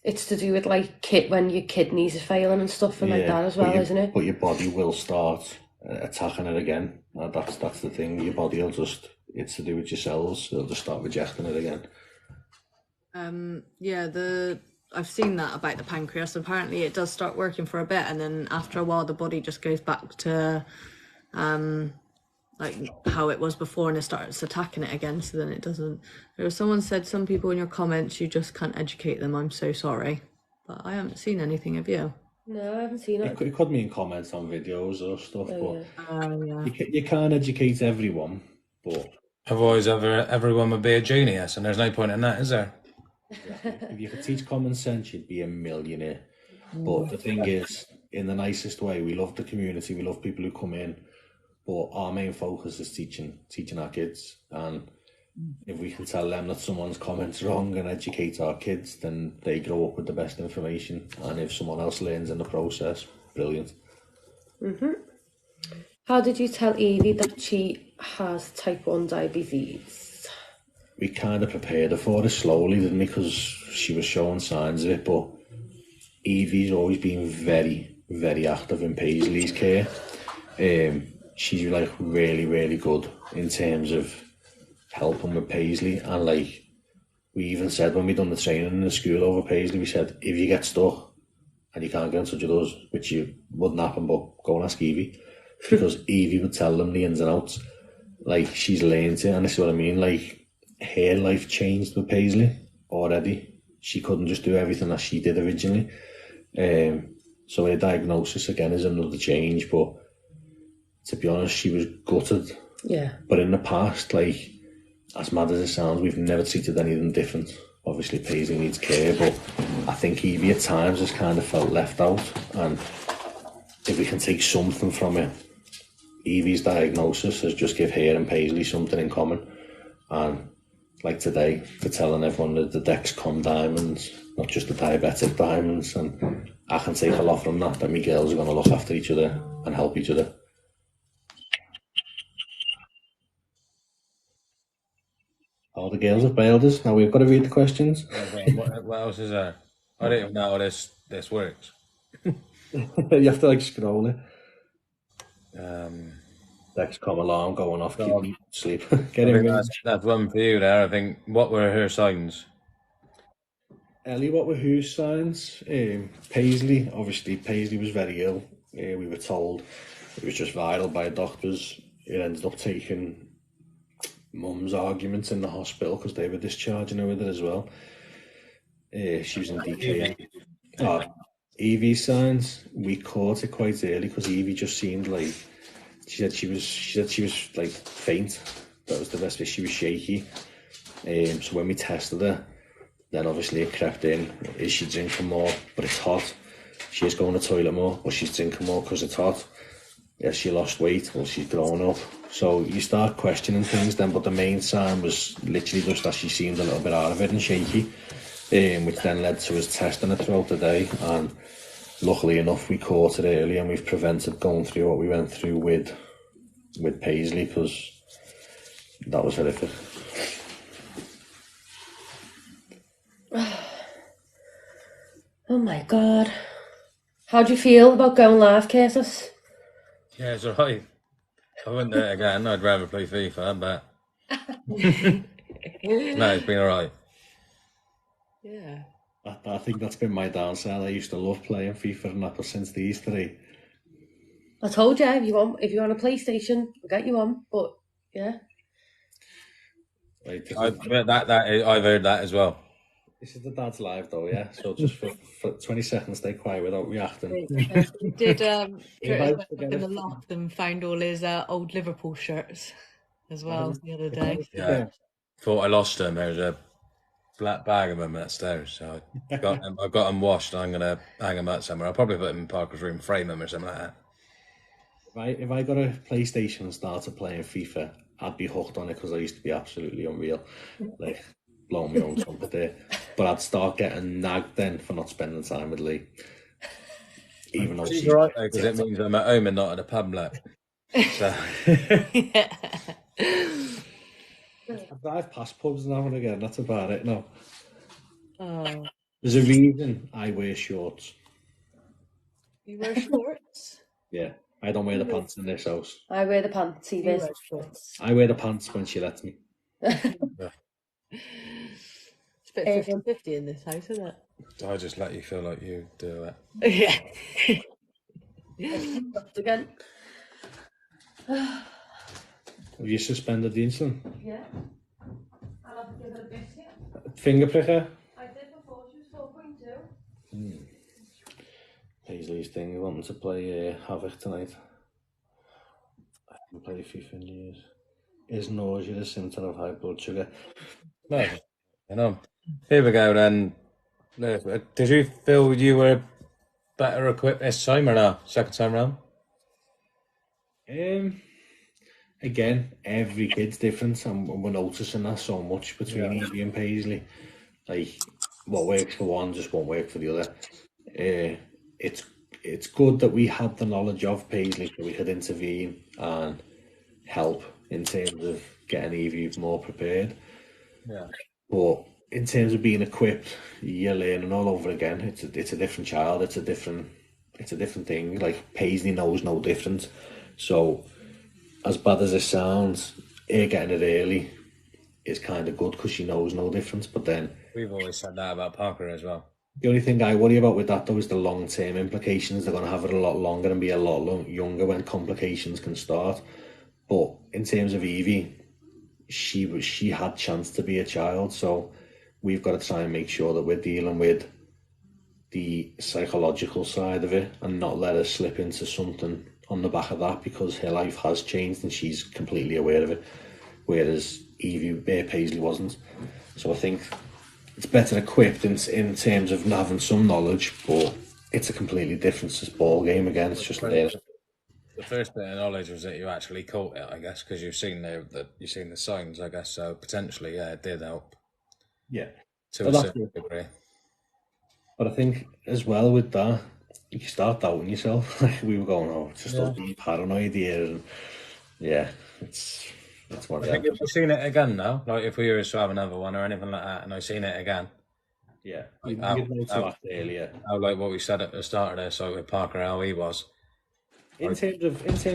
it's to do with like when your kidneys are failing and stuff and like that as well, isn't it? But your body will start attacking it again. That's the thing. Your body will just it's to do with your cells. They'll just start rejecting it again. I've seen that about the pancreas. Apparently it does start working for a bit, and then after a while the body just goes back to like how it was before, and it starts attacking it again. So then it doesn't. There was someone said, some people in your comments, you just can't educate them. I'm so sorry, but I haven't seen anything, have you? No, I haven't seen it. It could mean comments on videos or stuff, Oh, but you can't educate everyone. But Otherwise, everyone would be a genius, and there's no point in that, is there? if you could teach common sense, you'd be a millionaire. But the thing is, in the nicest way, we love the community, we love people who come in, but our main focus is teaching our kids. And if we can tell them that someone's comment's wrong and educate our kids, then they grow up with the best information. And if someone else learns in the process, brilliant. How did you tell Evie that she has type 1 diabetes? We kind of prepared her for it slowly, didn't we? Because she was showing signs of it. But Evie's always been very, very active in Paisley's care. She's like really, really good in terms of helping with Paisley. And like we even said when we done the training in the school over Paisley, we said if you get stuck and you can't get in touch with us, which you wouldn't happen, but go and ask Evie, because Evie would tell them the ins and outs. Like she's learned it, and this is what I mean. Like her life changed with Paisley already. She couldn't just do everything that she did originally. So her diagnosis again is another change, but to be honest, she was gutted. Yeah. But in the past, like, as mad as it sounds, we've never treated anything different. Obviously, Paisley needs care, but I think Evie at times has kind of felt left out. And if we can take something from it, Evie's diagnosis has just give her and Paisley something in common. And like today, for telling everyone that the Dexcom diamonds, not just the diabetic diamonds, and I can take a lot from that my girls are going to look after each other and help each other. All the girls have bailed us. Now we've got to read the questions. What else is there? I don't even know how this works. You have to like scroll it. Dexcom alarm going off, keep me sleep. Get in. That's one for you there. I think, what were her signs? Ellie, what were her signs? Paisley, obviously, Paisley was very ill. We were told it was just viral by doctors. It ended up taking Mum's arguments in the hospital because they were discharging her with it as well. She was in DKA. Evie's signs, we caught it quite early because Evie just seemed like she said she was like faint. That was the best bit. She was shaky. So when we tested her, then obviously it crept in. Is she drinking more? But it's hot. She is going to the toilet more, but she's drinking more because it's hot. Has she lost weight? Well, she's grown up. So you start questioning things then, but the main sign was literally just that she seemed a little bit out of it and shaky, which then led to us testing her throughout the day. And luckily enough, we caught it early and we've prevented going through what we went through with Paisley, because that was horrific. Oh my God. How do you feel about going live, Curtis? Yeah, it's alright. I wouldn't do it again. I'd rather play FIFA, but no, it's been alright. Yeah. I think that's been my downside. I used to love playing FIFA and that, but since these three, I told you, if you want a PlayStation, I'll get you on. But yeah, like, I've heard that as well. this is the dad's live though, yeah. So just for 20 seconds, stay quiet without reacting. Did Curtis went up in the loft and found all his old Liverpool shirts as well the other day. Yeah, thought I lost them. There's a black bag of them upstairs, so I've got them washed. I'm gonna hang them out somewhere. I'll probably put them in Parker's room, frame them or something like that. If I got a PlayStation and started playing FIFA, I'd be hooked on it because I used to be absolutely unreal, like blowing my own trumpet there. But I'd start getting nagged then for not spending time with Lee. Even though she's right, because it means I'm at home and not at a pub, like. So. I drive past pubs now and again. That's about it. No. Oh. There's a reason I wear shorts. You wear shorts? Yeah. I don't wear the pants in this house. I wear the pants, You Evie. wear shorts. I wear the pants when she lets me. It's a bit 50-50 in this house, isn't it? I just let you feel like you do it. Yeah. Again. Have you suspended the insulin? Yeah. I'll have to give it a bit here. Finger pricker? I did before, she was 4.2. Paisley's thing, wanting to play Havoc tonight. I haven't played FIFA in years. Is nausea a symptom of high blood sugar? No, you know. Here we go then. Did you feel you were better equipped this time or no? Second time round? Again, every kid's different, and we're noticing that so much between Evie and Paisley. Like, what works for one just won't work for the other. It's good that we had the knowledge of Paisley so we could intervene and help in terms of getting Evie more prepared. Yeah. But in terms of being equipped, you're learning all over again. It's a different child. It's a different thing. Like, Paisley knows no different. So, as bad as it sounds, her getting it early is kind of good because she knows no difference. But then We've always said that about Parker as well. the only thing I worry about with that though is the long-term implications. They're going to have it a lot longer and be a lot younger when complications can start. But in terms of Evie, she had chance to be a child, so we've got to try and make sure that we're dealing with the psychological side of it and not let her slip into something on the back of that, because her life has changed and she's completely aware of it, whereas Paisley wasn't. So I think it's better equipped in terms of having some knowledge, but it's a completely different ball game again. It's just learning. The first bit of knowledge was that you actually caught it, I guess, because you've seen the signs, I guess. So potentially, yeah, it did help. Yeah, to a certain degree. But I think as well with that, you start doubting yourself. Like, we were going, oh, it's just us being paranoid here, and it's what I think if we've seen it again now, like if we were to have another one or anything like that, and I've seen it again. Yeah, you'd know to act earlier. Like what we said at the start of this, so with Parker, how he was. In terms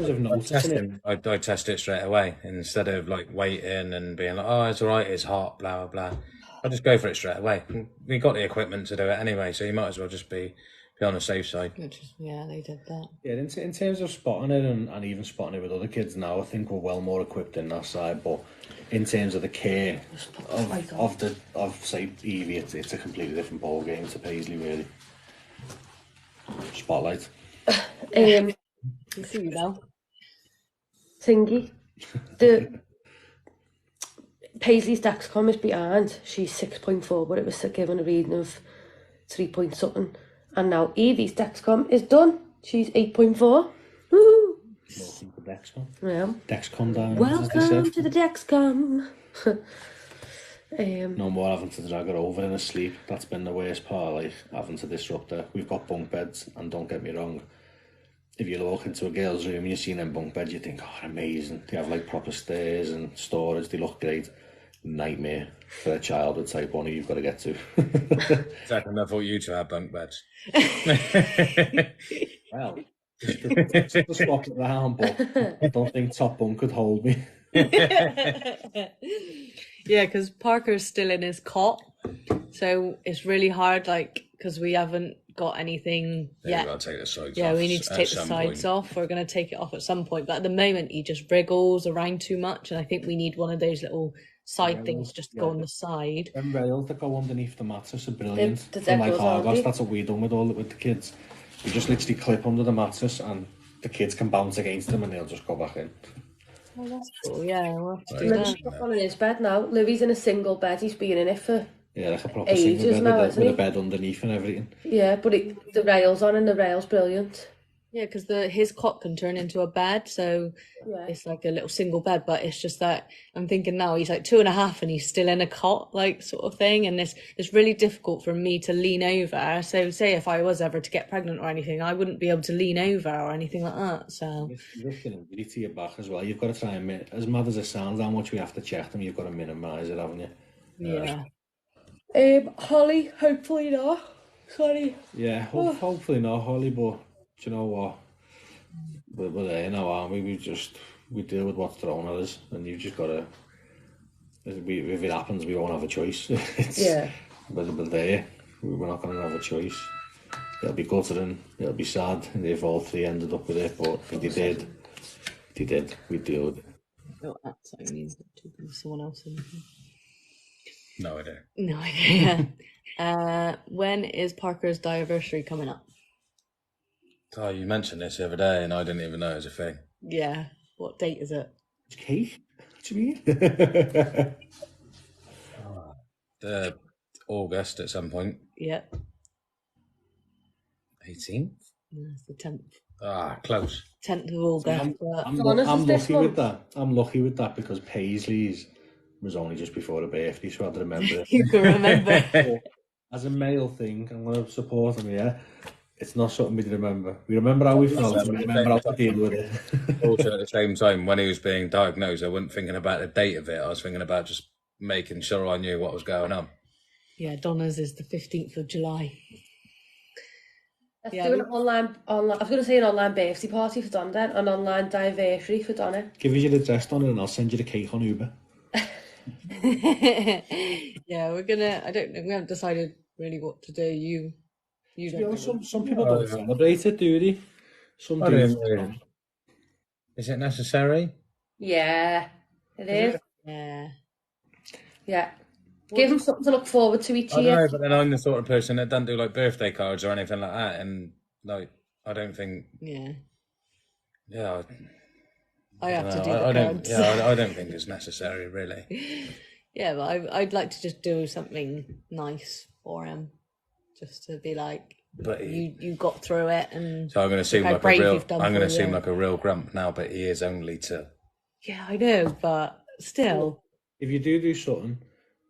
of noticing it, I'd test it straight away instead of like waiting and being like, oh, it's all right, it's hot, blah blah blah. I'd just go for it straight away. We got the equipment to do it anyway, so you might as well just be on the safe side. Yeah, they did that. Yeah, in terms of spotting it and even spotting it with other kids now, I think we're well more equipped in that side. But in terms of the care of say Evie, it's a completely different ball game to Paisley, really. Spotlight. You see now. Thingy. The Paisley's Dexcom is behind. She's 6.4, but it was given a reading of 3 point something. And now Evie's Dexcom is done. She's 8.4. Woohoo! Welcome to Dexcom. Yeah. Dexcom down. Welcome to the Dexcom. No more having to drag her over in her sleep. That's been the worst part, like having to disrupt her. We've got bunk beds, and don't get me wrong, if you walk into a girl's room and you see them bunk beds, you think, oh, amazing. They have like proper stairs and storage, they look great. Nightmare for a child with type 1 who you've got to get to. Exactly, I thought you two had bunk beds. Well, just to swap it around, but I don't think top bunk could hold me. Yeah, because Parker's still in his cot, so it's really hard, like, because we haven't got anything yet. Got to take the sides yeah, off we need to take the sides off. We're going to take it off at some point, but at the moment he just wriggles around too much, and I think we need one of those little side things just to go on the side. Them rails that go underneath the mattress are brilliant. The From like Deckles, Argos, that's what we've done with the kids. You just literally clip under the mattress and the kids can bounce against them and they'll just go back in. Oh, that's cool. Yeah, we'll have to do Louis that. on his bed now. Louis in a single bed. He's been in it for like a proper ages single bed now, with, isn't with he? a bed underneath and everything. Yeah, but the rail's on and the rail's brilliant. Yeah, because his cot can turn into a bed, so it's like a little single bed. But it's just that I'm thinking now he's like 2.5 and he's still in a cot, like sort of thing. And it's really difficult for me to lean over. So say if I was ever to get pregnant or anything, I wouldn't be able to lean over or anything like that. So you're lifting injury to your back as well. You've got to try and as mad as it sounds, how much we have to check them, you've got to minimise it, haven't you? Yeah. Holly, hopefully not. Sorry. Yeah, hopefully not, Holly. But do you know what? we're there now, aren't we? We deal with what's thrown at us, and you've just got to. If it happens, we won't have a choice. Yeah. We're there. We're not going to have a choice. It'll be guttering. It'll be sad, and if all three ended up with it. But if they did. We deal with it. Oh, that's what I mean. Someone else in. No idea. No idea. When is Parker's Diabetic coming up? Oh, you mentioned this the other day, and I didn't even know it was a thing. Yeah. What date is it? It's Kate. What do you mean? August at some point. Yeah. 18th? No, it's the 10th. Ah, close. 10th of August. I'm Honest, this lucky with month. that. I'm lucky with that because Paisley's was only just before her birthday, so I had to remember it. You can remember. As a male thing, I'm going to support him, yeah? It's not something we remember. We remember how we felt, and we remember how to deal with it. Also, at the same time, when he was being diagnosed, I wasn't thinking about the date of it. I was thinking about just making sure I knew what was going on. Yeah, Donna's is the 15th of July. Let's Yeah, do an online. I was going to say an online birthday party for Donna, then an online diversity for Donna. Give us your address on it, and I'll send you the cake on Uber. Yeah, we're gonna. I don't know. We haven't decided really what to do. You don't. You know, know. some people don't celebrate it, do they? Some I do. don't- Is it necessary? Yeah, it is. Yeah. Yeah. Give them something to look forward to each I don't year. know, but then I'm the sort of person that doesn't do like birthday cards or anything like that, and like I don't think. Yeah. Yeah, I have to do I the don't. cards. Yeah, I don't think it's necessary, really. Yeah, but I'd like to just do something nice for him, just to be like, But you got through it, and So I'm going to seem how like a brave real. you've done I'm going to for seem him. like a real grump now, but he is only two. Yeah, I know, but still. If you do something,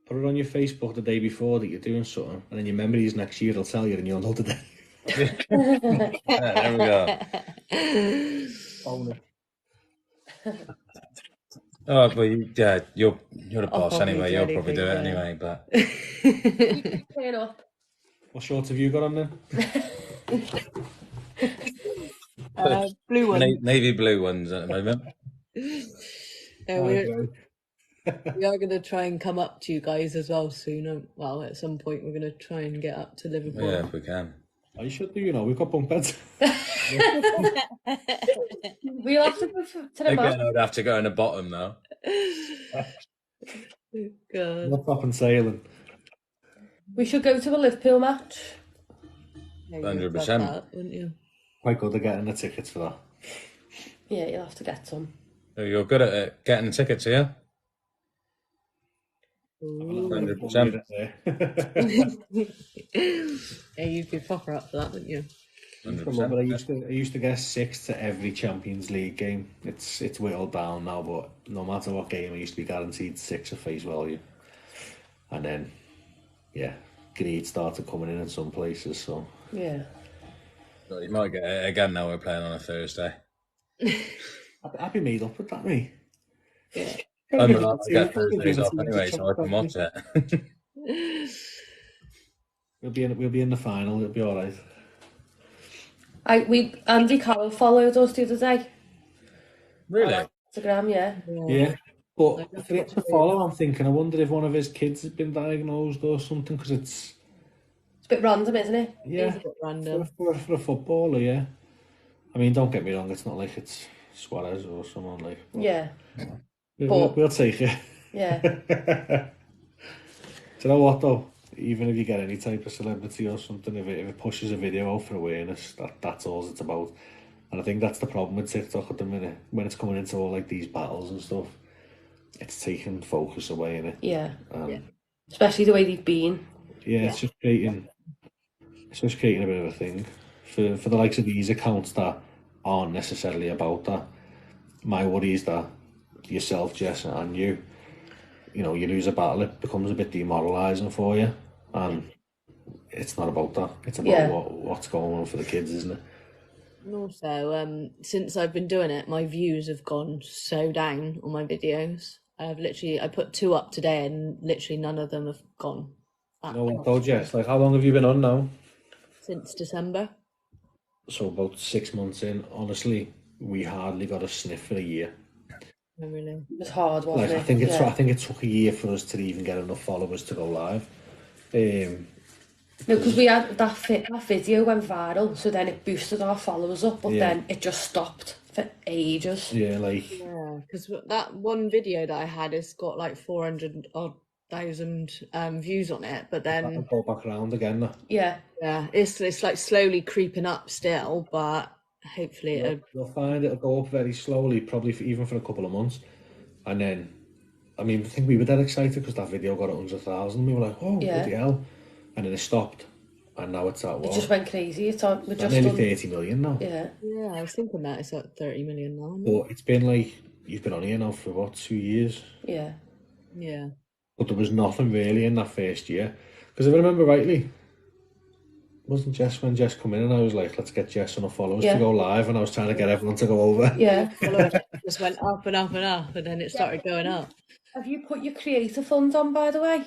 put it on your Facebook the day before that you're doing something, and then your memories next year will tell you, and you'll know the day. There we go. Oh, but you're the I'll boss probably anyway. do You'll probably do it anything, anyway. But Turn up. What shorts have you got on then? Blue one. navy blue ones at the moment. No, we are going to try and come up to you guys as well soon. Well, at some point we're going to try and get up to Liverpool. Yeah, if we can. Oh, you should do, you know, we've got bunk beds. We'll have to go to the Again, match. I'd have to go in the bottom though. God. Not up and sailing. We should go to a Liverpool match. Yeah, you'd love 100%. that, wouldn't you? Quite good at getting the tickets for that. Yeah, you'll have to get some. So you're good at it, getting the tickets, yeah? Ooh. 100%. Yeah, you'd be proper up for that, wouldn't you? But I used to get 6 to every Champions League game. It's whittled down now, but no matter what game, I used to be guaranteed 6 at face value. And then, yeah, greed started coming in some places. So Yeah. So you might get it again now. We're playing on a Thursday. I'd be made up with that, mate. Yeah. I'm allowed to get Thursdays off anyway, so I can watch it. We'll be in the final. It'll be all right. Andy Carroll followed us the other day Really? on Instagram. Yeah. Yeah. But for it to follow, I'm thinking, I wonder if one of his kids has been diagnosed or something, because it's It's a bit random, isn't it? yeah, It's a bit random. for a footballer, yeah. I mean, don't get me wrong, it's not like it's Suarez or someone like. Yeah. We'll take it. Yeah. Do you know what though? Even if you get any type of celebrity or something, if it pushes a video out for awareness, that's all it's about. And I think that's the problem with TikTok at the minute. When it's coming into all like these battles and stuff, it's taking focus away in it. Yeah. Yeah. Especially the way they've been. Yeah, it's just creating a bit of a thing for the likes of these accounts that aren't necessarily about that. My worry is that yourself, Jess, and you lose a battle, it becomes a bit demoralising for you, and it's not about that. It's about what's going on for the kids, isn't it? And also, since I've been doing it, my views have gone so down on my videos. I put 2 up today, and literally none of them have gone You know what though, Jess? Like, how long have you been on now? since December. So about 6 months in, honestly, we hardly got a sniff for a year. Oh, really? It was hard, wasn't Like it? I think Yeah. it took a year for us to even get enough followers to go live. No, because we had that video went viral, so then it boosted our followers up, but Yeah. then it just stopped for ages. Yeah, like Yeah, because that one video that I had has got like 400 odd thousand views on it, but that'll then go back around again. Now. Yeah. yeah, it's like slowly creeping up still, but hopefully You'll find it'll go up very slowly, probably even for a couple of months, and then, I mean, I think we were dead excited because that video got 100,000. We were like, oh, Yeah. bloody hell, and then it stopped, and now it's at It what? just went crazy. It's on. We're It's just nearly on. 30 million now. Yeah. Yeah, I was thinking that it's at 30 million now. But it's been like, you've been on here now for what, 2 years? Yeah. Yeah. But there was nothing really in that first year. Because if I remember rightly, wasn't Jess when Jess come in and I was like, let's get Jess enough followers to go live, and I was trying to get everyone to go over. Yeah. Followers just went up and up and up, and then it started going up. Have you put your creator fund on, by the way?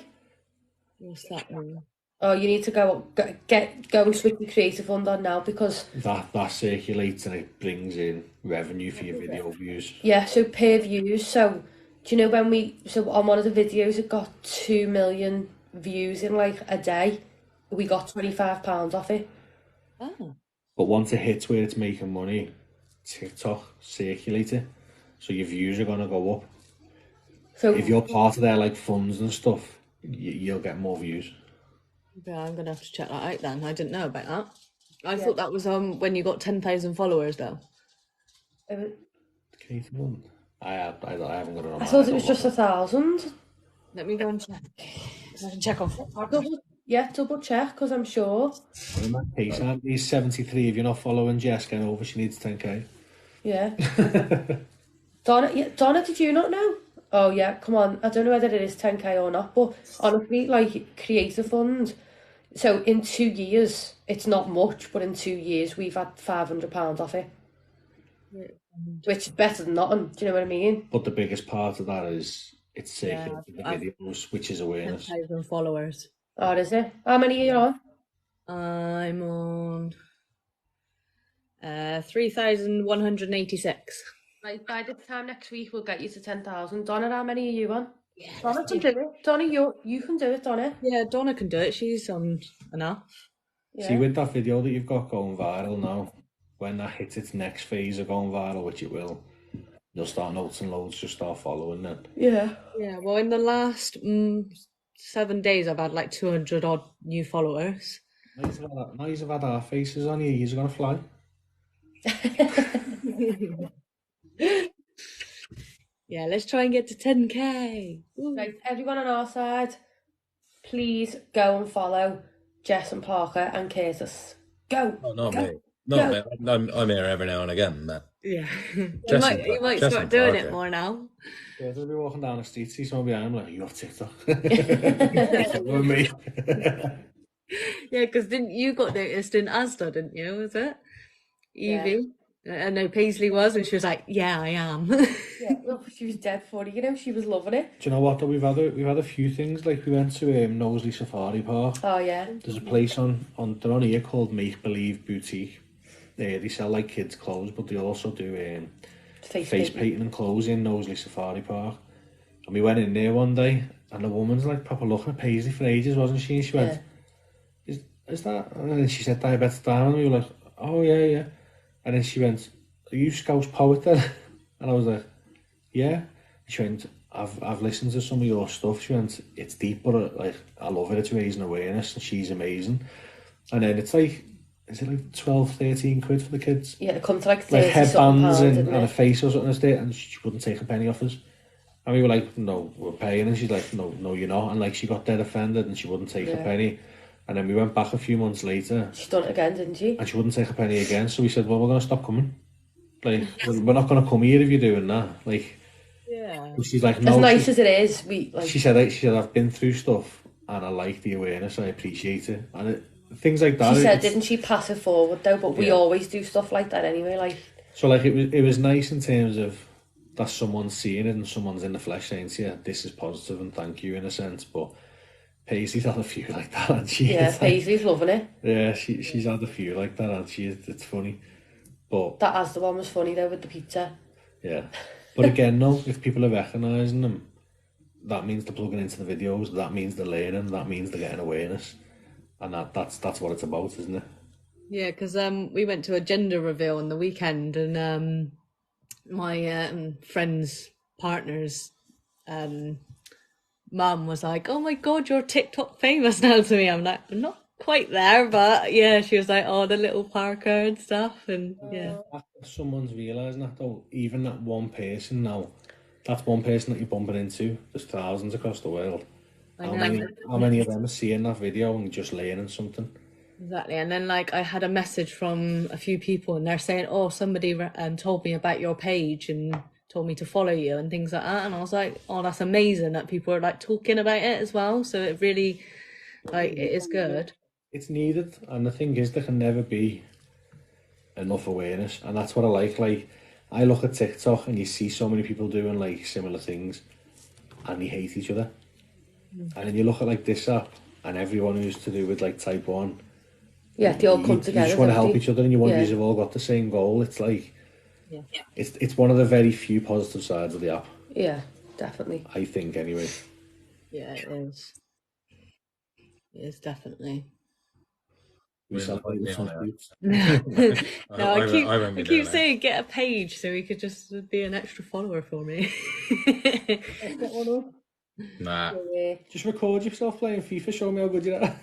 What's that mean? Oh, you need to go and switch your creator fund on now, because That circulates and it brings in revenue for your video views. yeah, so per views. So do you know so on one of the videos it got 2 million views in like a day. We got £25 off it. Oh. But once it hits where it's making money, TikTok circulate it, so your views are gonna go up. So If you're part of their like funds and stuff, you'll get more views. Yeah, I'm gonna have to check that out then. I didn't know about that. I thought that was when you got 10,000 followers though. Creative fund. I haven't got it on. I thought it was just 1,000. Let me go and check. I can check on. Double check, because I'm sure. Well, in that case, aren't these 73? If you're not following Jess, get over. She needs 10k. Yeah. Donna, did you not know? Oh yeah, come on. I don't know whether it is 10k or not, but honestly, like creator fund. So in 2 years, it's not much, but in 2 years we've had £500 off it, which is better than nothing. Do you know what I mean? But the biggest part of that is it's circulating the videos, which is awareness. 10,000 followers. Oh, is it? How many are you on? I'm on 3,186. Right, by this time next week we'll get you to 10,000. Donna, how many are you on? Yeah, Donna can do it. Donna, you can do it, Donna. yeah, Donna can do it. She's on enough. Yeah. See, with that video that you've got going viral now, when that hits its next phase of going viral, which it will, you'll start noticing loads just start following then. Yeah. Yeah, well, in the last 7 days, I've had like 200 odd new followers. Now you've had our faces on you, you're gonna fly. Yeah, let's try and get to 10k. Ooh. Right, everyone on our side, please go and follow Jess and Parker and Curtis. Go. Oh, not Go. me. Not me. I'm here every now and again, man. Yeah, you Jess might and start doing Parker. it more now. Yeah, they'll be walking down the street, see someone behind them, like, you have TikTok. With me. Yeah, because didn't you got noticed in Asda, didn't you? Was it Evie? I know Paisley was, and she was like, "Yeah, I am." Yeah, well, she was dead funny, you know, she was loving it. Do you know what though? We've had a few things, like we went to Knowsley Safari Park. Oh yeah. There's a place on they're on here called Make Believe Boutique. They sell like kids clothes, but they also do face painting and clothes in Knowsley Safari Park. And we went in there one day, and the woman's like proper looking at Paisley for ages, wasn't she? And she went, is that? And then she said diabetic down, and we were like, oh yeah. And then she went, are you Scouse poet then? And I was like, yeah. And she went, I've listened to some of your stuff. She went, it's deep, but like I love it. It's raising awareness, and she's amazing. And then it's like, is it like 12, 13 quid for the kids? Yeah, it comes to like 30 like headbands and and a face or something instead, and she wouldn't take a penny off us. And we were like, no, we're paying. And she's like, no, you're not. And like she got dead offended, and she wouldn't take a penny. And then we went back a few months later. She's done it again, didn't she? And she wouldn't take a penny again. So we said, well, we're going to stop coming. Like, we're not going to come here if you're doing that. Like, Yeah. she's like, no. As nice as it is, we like. She said, I've been through stuff, and I like the awareness. I appreciate it. And things like that. She said, didn't she, pass it forward though? But we always do stuff like that anyway. Like. So like it was nice in terms of that someone's seeing it and someone's in the flesh saying to you, this is positive and thank you in a sense. But Paisley's had a few like that, and she Yeah, is like, Paisley's loving it. yeah, she's had a few like that, and it's funny. But That Asda one was funny though with the pizza. yeah, but again, no, if people are recognising them, that means they're plugging into the videos. That means they're learning. That means they're getting awareness, and that's what it's about, isn't it? Yeah, because we went to a gender reveal on the weekend, and my friend's partner's mum was like, "Oh my God, you're TikTok famous now" to me. I'm like, I'm not quite there, but yeah, she was like, "Oh, the little Parker and stuff," and yeah. After someone's realising that though, even that one person now, that's one person that you're bumping into. There's thousands across the world. I How know. many of them are seeing that video and just learning something? Exactly. And then like I had a message from a few people and they're saying, "Oh, somebody told me about your page and told me to follow you," and things like that. And I was like, "Oh, that's amazing that people are like talking about it as well." So it really, like, it is good. It's needed, and the thing is, there can never be enough awareness, and that's what I like. Like, I look at TikTok and you see so many people doing like similar things, and they hate each other. And then you look at like this app, and everyone who's to do with like type 1, Yeah, they all come you together. just want to don't help they? each other, and you want Yeah. you've all got the same goal. It's like, Yeah. it's one of the very few positive sides of the app, Yeah, definitely. I think, anyway. Yeah, it is. It is definitely. You sound like Yeah, some yeah. dudes. No, I keep won't be I doing keep saying get a page so he could just be an extra follower for me. Let's get one up. it. Nah. Yeah. Just record yourself playing FIFA, show me how good you are.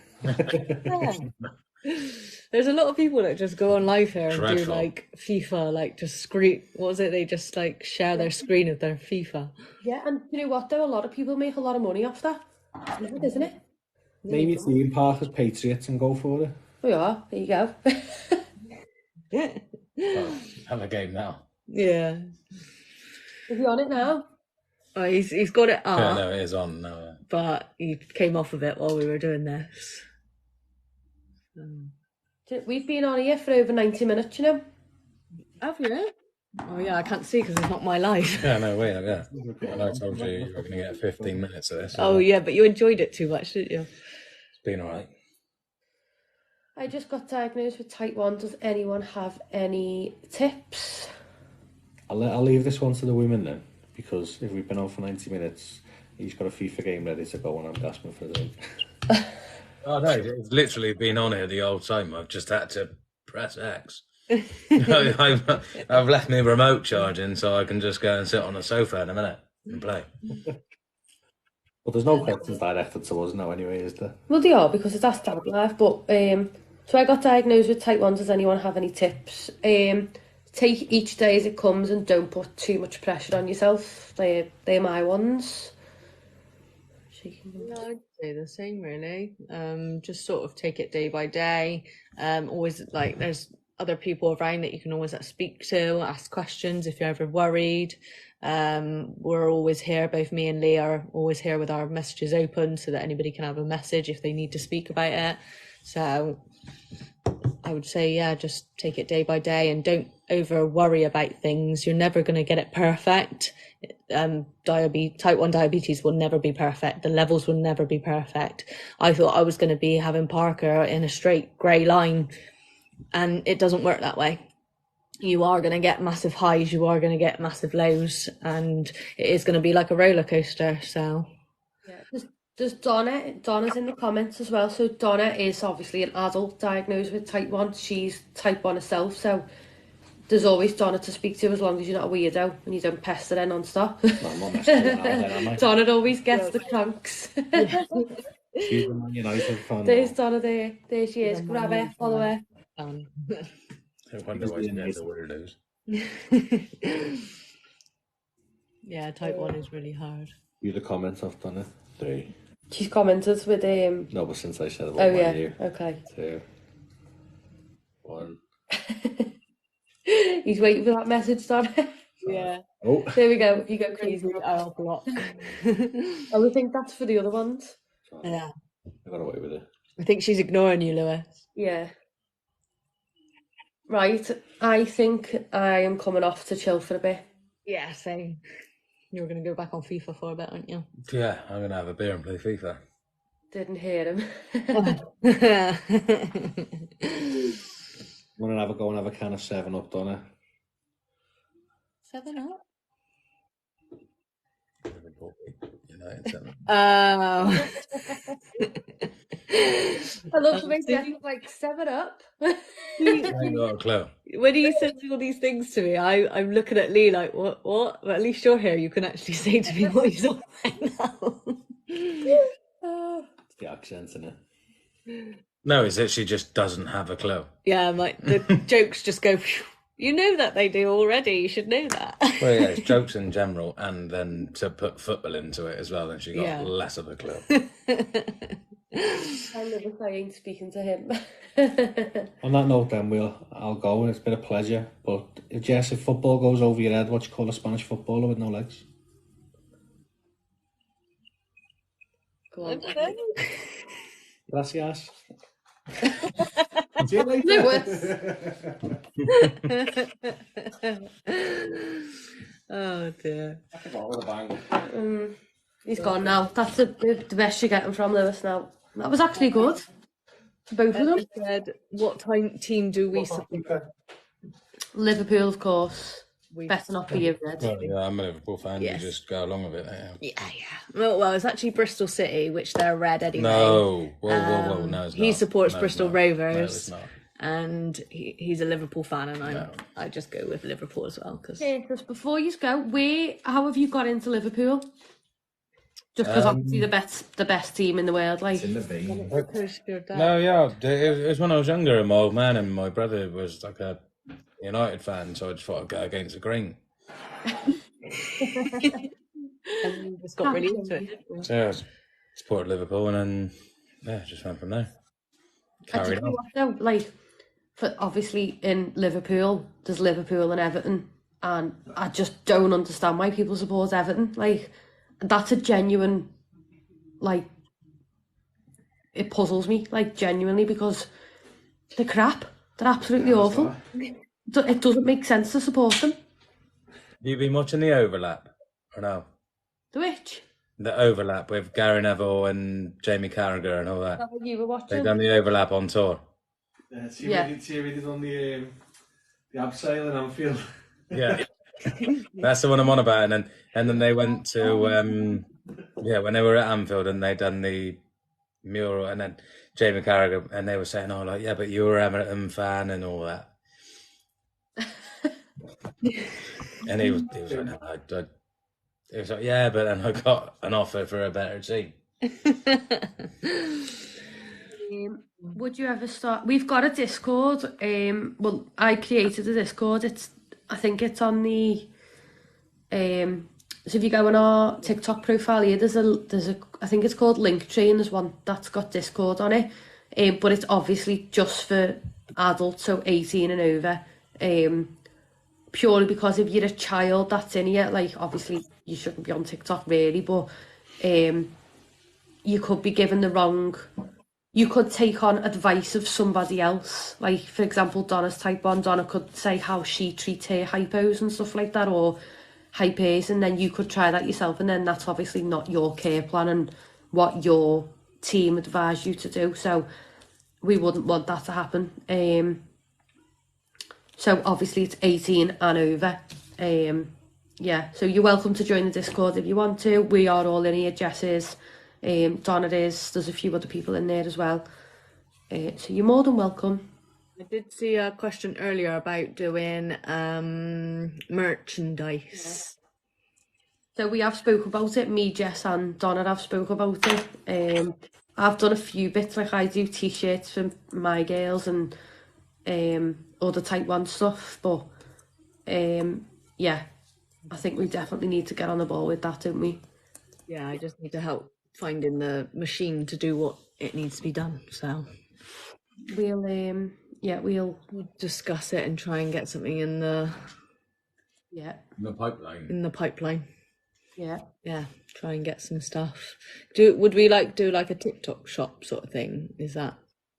There's a lot of people that just go on live here and Dreadful. do like FIFA, like just screen. What was it? They just like share their screen of their FIFA. Yeah, and you know what though? A lot of people make a lot of money off that. It's mad, isn't it? Name your team, Parker's Patriots, and go for it. We are. There you go. Oh, have a game now. Yeah. Is he on it now? Oh, he's got it Yeah, up, no, it is on. No, but he came off of it while we were doing this. We've been on here for over 90 minutes, you know. Have you? Oh yeah, I can't see because it's not my live. yeah, no, wait, yeah. And I told you you were going to get 15 minutes of this. Oh yeah, but you enjoyed it too much, didn't you? It's been all right. I just got diagnosed with type 1. Does anyone have any tips? I'll leave this one to the women then, because if we've been on for 90 minutes, he's got a FIFA game ready to go and I'm gasping for a drink. Oh no, it's literally been on here the whole time. I've just had to press X. I've left my remote charging so I can just go and sit on the sofa in a minute and play. But there's no questions directed to us now anyway, is there? Well, they are because it's Ask Dad Live. But so I got diagnosed with type 1. Does anyone have any tips? Take each day as it comes and don't put too much pressure on yourself. They're my ones. No, I'd say the same really. Just sort of take it day by day. Always like there's other people around that you can always speak to, ask questions if you're ever worried. We're always here, both me and Lee are always here with our messages open so that anybody can have a message if they need to speak about it. So I would say, yeah, just take it day by day and don't over worry about things. You're never going to get it perfect. Type 1 diabetes will never be perfect. The levels will never be perfect. I thought I was going to be having Parker in a straight grey line, and it doesn't work that way. You are going to get massive highs, you are going to get massive lows, and it is going to be like a roller coaster. So Yeah. There's Donna's in the comments as well. So Donna is obviously an adult diagnosed with type 1. She's type 1 herself, so there's always Donna to speak to as long as you're not a weirdo and you don't pester her non-stop. No, I'm not messing with that, am I? Donna always gets the cranks. She's the Man United fan. There's Donna there. There she is. Grab her, follow her. I wonder why she gets the weirdos. yeah, type 1 is really hard. You the comments I've done it. 3. She's commented with No, but since I said it, Oh yeah, you. okay. 2. 1. He's waiting for that message, Donna. Yeah. Oh. There we go. You go crazy. I'll block. Oh, we think that's for the other ones. Yeah. I got away with it. I think she's ignoring you, Lewis. Yeah. Right. I think I am coming off to chill for a bit. Yeah, same. You're going to go back on FIFA for a bit, aren't you? Yeah, I'm going to have a beer and play FIFA. Didn't hear him. Want to have a go and have a can of 7-Up, don't I? 7-Up? United 7. Oh. I love the way Jess was like, 7-Up. I ain't got a clue. When he says all these things to me, I'm looking at Lee like, what? But at least you're here. You can actually say to me what he's on right now. It's the accent, isn't it? No, it's that she just doesn't have a clue. Yeah, like the jokes just go, phew. You know that they do already. You should know that. Well, yeah, it's jokes in general, and then to put football into it as well, then she got Yeah. less of a clue. I never I ain't speaking to him. On that note, then I'll go. It's been a pleasure. But Jess, if football goes over your head, what you call a Spanish footballer with no legs? Go on. Gracias. See you later. Oh dear. I forgot with a bang. He's gone now. That's the best you're getting from Lewis now. That was actually good. Both of them. Said, what team do we support? Liverpool, of course. We- Better not be your red. Well, yeah, I'm a Liverpool fan. Yes. You just go along with it. Yeah. Yeah. Well, it's actually Bristol City, which they're red anyway. No, whoa, no, it's He not. supports No, it's Bristol not. Rovers. No, it's not. And he's a Liverpool fan, and No. I just go with Liverpool as well because Just before you go, how have you got into Liverpool? Just because obviously the best team in the world, like. In the vein. your dad. No, yeah, it was when I was younger, and my old man and my brother was like a United fan, so I just thought I'd go against the green. And you just got really into it. So yeah, I supported Liverpool, and then just went from there. Carried on. Though, like, for obviously in Liverpool, there's Liverpool and Everton, and I just don't understand why people support Everton. Like, that's a genuine, like, it puzzles me, like, genuinely, because they're crap. They're absolutely awful. It doesn't make sense to support them. Have you been watching the overlap, or no? The which? The overlap with Gary Neville and Jamie Carragher and all that. That what you were watching? They've done the overlap on tour. Yeah. Thierry did on the abseil in Anfield. Yeah, that's the one I'm on about. And then they went to when they were at Anfield and they done the mural, and then Jamie Carragher, and they were saying, "Oh, like, yeah, but you were an Everton fan and all that." And he was like, he was like, yeah, but then I got an offer for a better team. Would you ever start? We've got a Discord. Well, I created a Discord. I think it's on the. So if you go on our TikTok profile here, there's a. I think it's called Linktree, and there's one that's got Discord on it. But it's obviously just for adults, so 18 and over. Purely because if you're a child that's in here, like, obviously you shouldn't be on TikTok really, but you could be given the wrong. You could take on advice of somebody else. Like, for example, Donna's type 1. Donna could say how she treats her hypos and stuff like that, or hypers, and then you could try that yourself, and then that's obviously not your care plan and what your team advised you to do. So we wouldn't want that to happen. So obviously it's 18 and over. Yeah, so you're welcome to join the Discord if you want to. We are all in here. Jess is, Donna is, there's a few other people in there as well. So you're more than welcome. I did see a question earlier about doing merchandise. So we have spoke about it. Me, Jess and Donna have spoke about it. I've done a few bits, like I do t-shirts for my girls and other type 1 stuff, but yeah, I think we definitely need to get on the ball with that, don't we? Yeah, I just need to help finding the machine to do what it needs to be done. So we'll discuss it and try and get something in the pipeline. Yeah, try and get some stuff. Would we do like a TikTok shop sort of thing? Is that?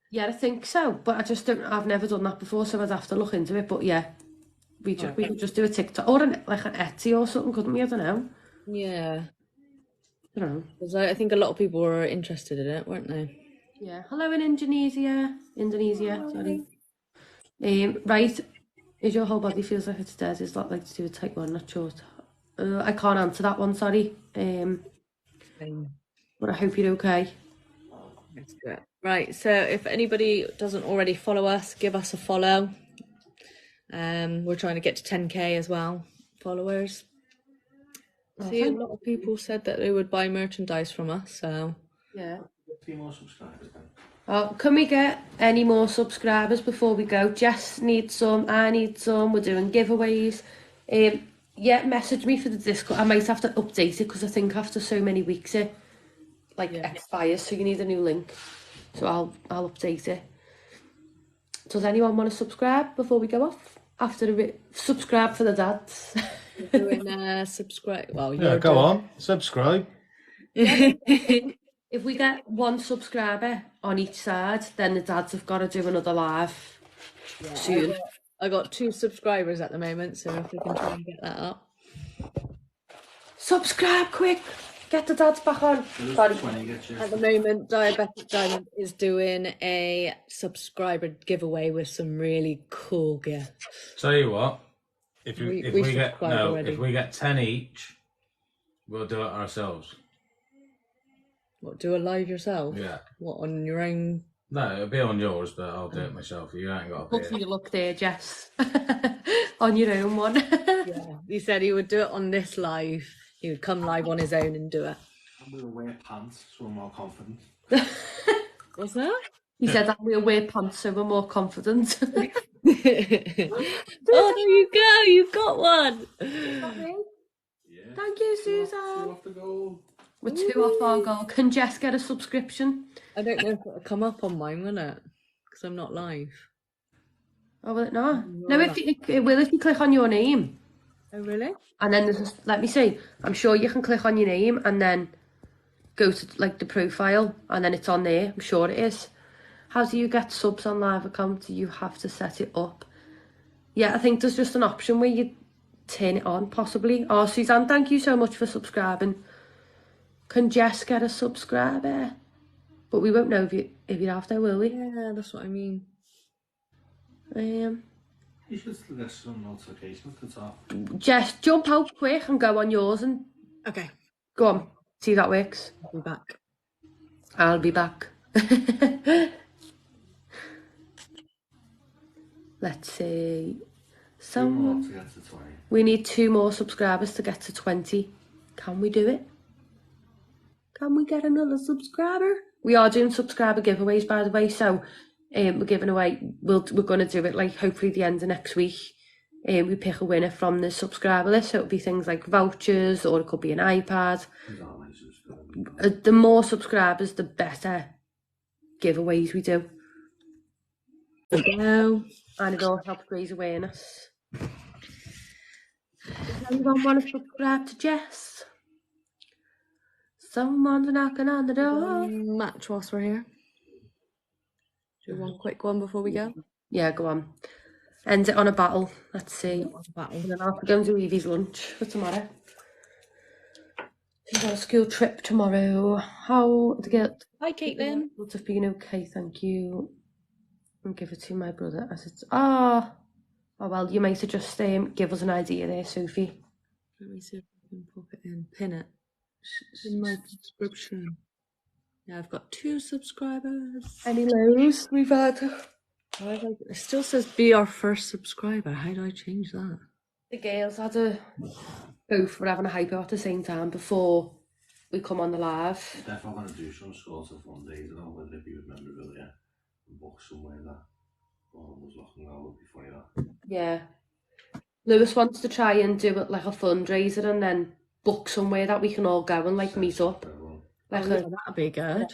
Yeah, I think so, but I just don't. I've never done that before, so I'd have to look into it. But yeah, we could just do a TikTok or like an Etsy or something, couldn't we? I don't know. Yeah. I don't know. Because I think a lot of people were interested in it, weren't they? Yeah. Hello in Indonesia. Sorry. Right. Is your whole body feels like it's dead? Is that like to do with type 1? Not sure. I can't answer that one, sorry. But I hope you're okay. Let's do it. Right, so if anybody doesn't already follow us, give us a follow. We're trying to get to 10k as well, followers. See, a lot of people said that they would buy merchandise from us, so... Yeah. 3 more subscribers then. Oh, can we get any more subscribers before we go? Jess needs some, I need some, we're doing giveaways. Yeah, message me for the Discord. I might have to update it because I think after so many weeks it expires, so you need a new link. So I'll update it. Does anyone want to subscribe before we go off? Subscribe for the dads. We're doing subscribe. Well, Yeah, go on, subscribe. If we get 1 subscriber on each side, then the dads have got to do another live soon. I got 2 subscribers at the moment, so if we can try and get that up. Subscribe quick! Get the dads back on. Sorry. At the moment, Diabetic Diamond is doing a subscriber giveaway with some really cool gifts. Tell you what, if we already. get 10 each, we'll do it ourselves. What, do a live yourself? Yeah. What, on your own? No, it'll be on yours, but I'll do it myself. You ain't got to Look for be your luck there, Jess. On your own one. Yeah. He said he would do it on this live. He would come live on his own and do it. I'm going to wear pants so I'm more confident. What's that? He said that we'll wear pants so we're more confident. Oh, there you go. You've got one. Yeah. Thank you, 2 Susan. off the goal. We're 2 off our goal. Can Jess get a subscription? I don't know if it'll come up on mine, will it? Because I'm not live. Oh, will it not? No, it will if you click on your name. Oh, really? And then let me see. I'm sure you can click on your name and then go to like the profile and then it's on there. I'm sure it is. How do you get subs on live account? Do you have to set it up? Yeah, I think there's just an option where you turn it on, possibly. Oh, Suzanne, thank you so much for subscribing. Can Jess get a subscriber? But we won't know if you have to, will we? Yeah, that's what I mean. You should still get some notifications at the top. Jess, jump out quick and go on yours and Okay. go on. See if that works. I'll be back. I'll be back. Let's see. 2 more to get to 20. We need 2 more subscribers to get to 20. Can we do it? Can we get another subscriber? We are doing subscriber giveaways, by the way, so we're giving away, we're going to do it like hopefully the end of next week. We pick a winner from the subscriber list, so it'll be things like vouchers or it could be an iPad. The more subscribers, the better giveaways we do. No. And it all helps raise awareness. Does anyone want to subscribe to Jess? Someone's knocking on the door. Match whilst we're here. Do one quick one before we go. Yeah, go on. End it on a battle. Let's see. Battle. And then I'll have to go and do Evie's lunch for tomorrow. She's on a school trip tomorrow. How to get? Hi, Caitlin. Would have been okay, thank you. And give it to my brother as it's. Oh well, you might have just give us an idea there, Sophie. Let me see if I can pop it in. Pin it. In my subscription. Yeah, I've got 2 subscribers. Any lows we've had? It still says be our first subscriber. How do I change that? The girls had to both were having a hypo at the same time before we come on the live. We're definitely going to do some sorts of fun days. I don't know whether it be with memorabilia and book somewhere that all was looking at would be funny that. Yeah. Lewis wants to try and do it like a fundraiser and then book somewhere that we can all go and like meet up. Like that'd be good.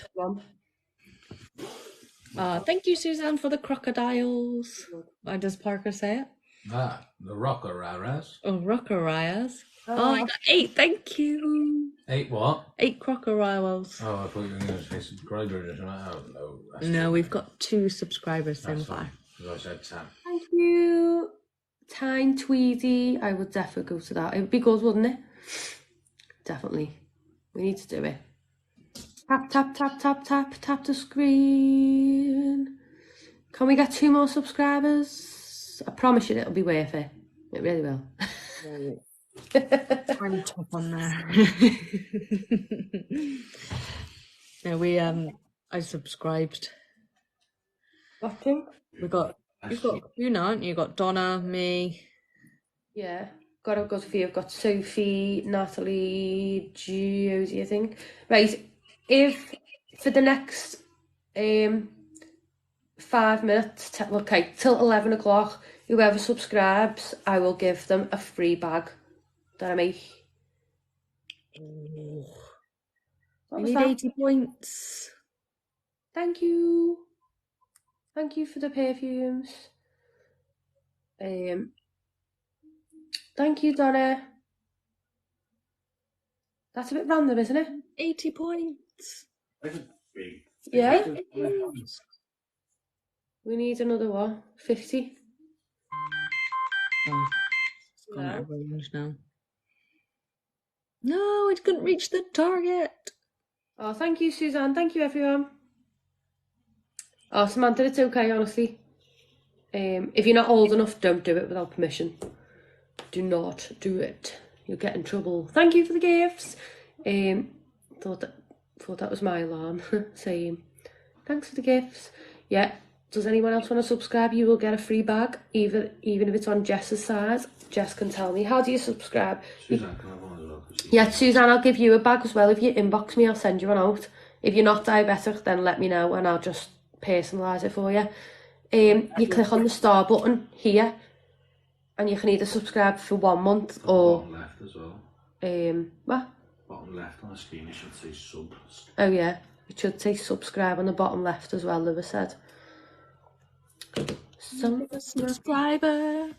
Thank you, Suzanne, for the crocodiles. Why does Parker say it? The rocker raras. Oh, crocodiles. Oh, I got 8. Thank you. 8 what? 8 crocodiles. Oh, I thought you were going to say subscribers. Oh, no. No, we've got 2 subscribers so far. As I said, 10. Thank you. Tyne Tweedy. I would definitely go to that. It would be good, wouldn't it? Definitely. We need to do it. Tap, tap, tap, tap, tap, tap the screen. Can we get 2 more subscribers? I promise you it'll be worth it. It really will. I'm top on there. No, I subscribed. Watching? You've got you now, haven't you? You've got Donna, me. Yeah. Got a good few. I've got Sophie, Natalie, Josie, I think. Right. If for the next 5 minutes, till 11 o'clock, whoever subscribes, I will give them a free bag that I make. What We was need that? 80 points. Thank you. Thank you for the perfumes. Thank you, Donna. That's a bit random, isn't it? 80 points. Yeah. 80 points. We need another one. 50. Oh, it's gone out of range now. No, it couldn't reach the target. Oh, thank you, Suzanne. Thank you, everyone. Oh, Samantha, it's okay, honestly. If you're not old enough, don't do it without permission. Do not do it. You'll get in trouble. Thank you for the gifts. Thought that was my alarm. Same. Thanks for the gifts. Yeah. Does anyone else want to subscribe? You will get a free bag, even if it's on Jess's size. Jess can tell me. How do you subscribe? Suzanne, can I have one as well? Yeah, Suzanne, I'll give you a bag as well. If you inbox me, I'll send you one out. If you're not diabetic, then let me know and I'll just personalise it for you. You click on the star button here and you can either subscribe for 1 month or... Bottom left as well. What? Bottom left on the screen, it should say sub. Oh yeah, it should say subscribe on the bottom left as well, Lewis said. Subscriber.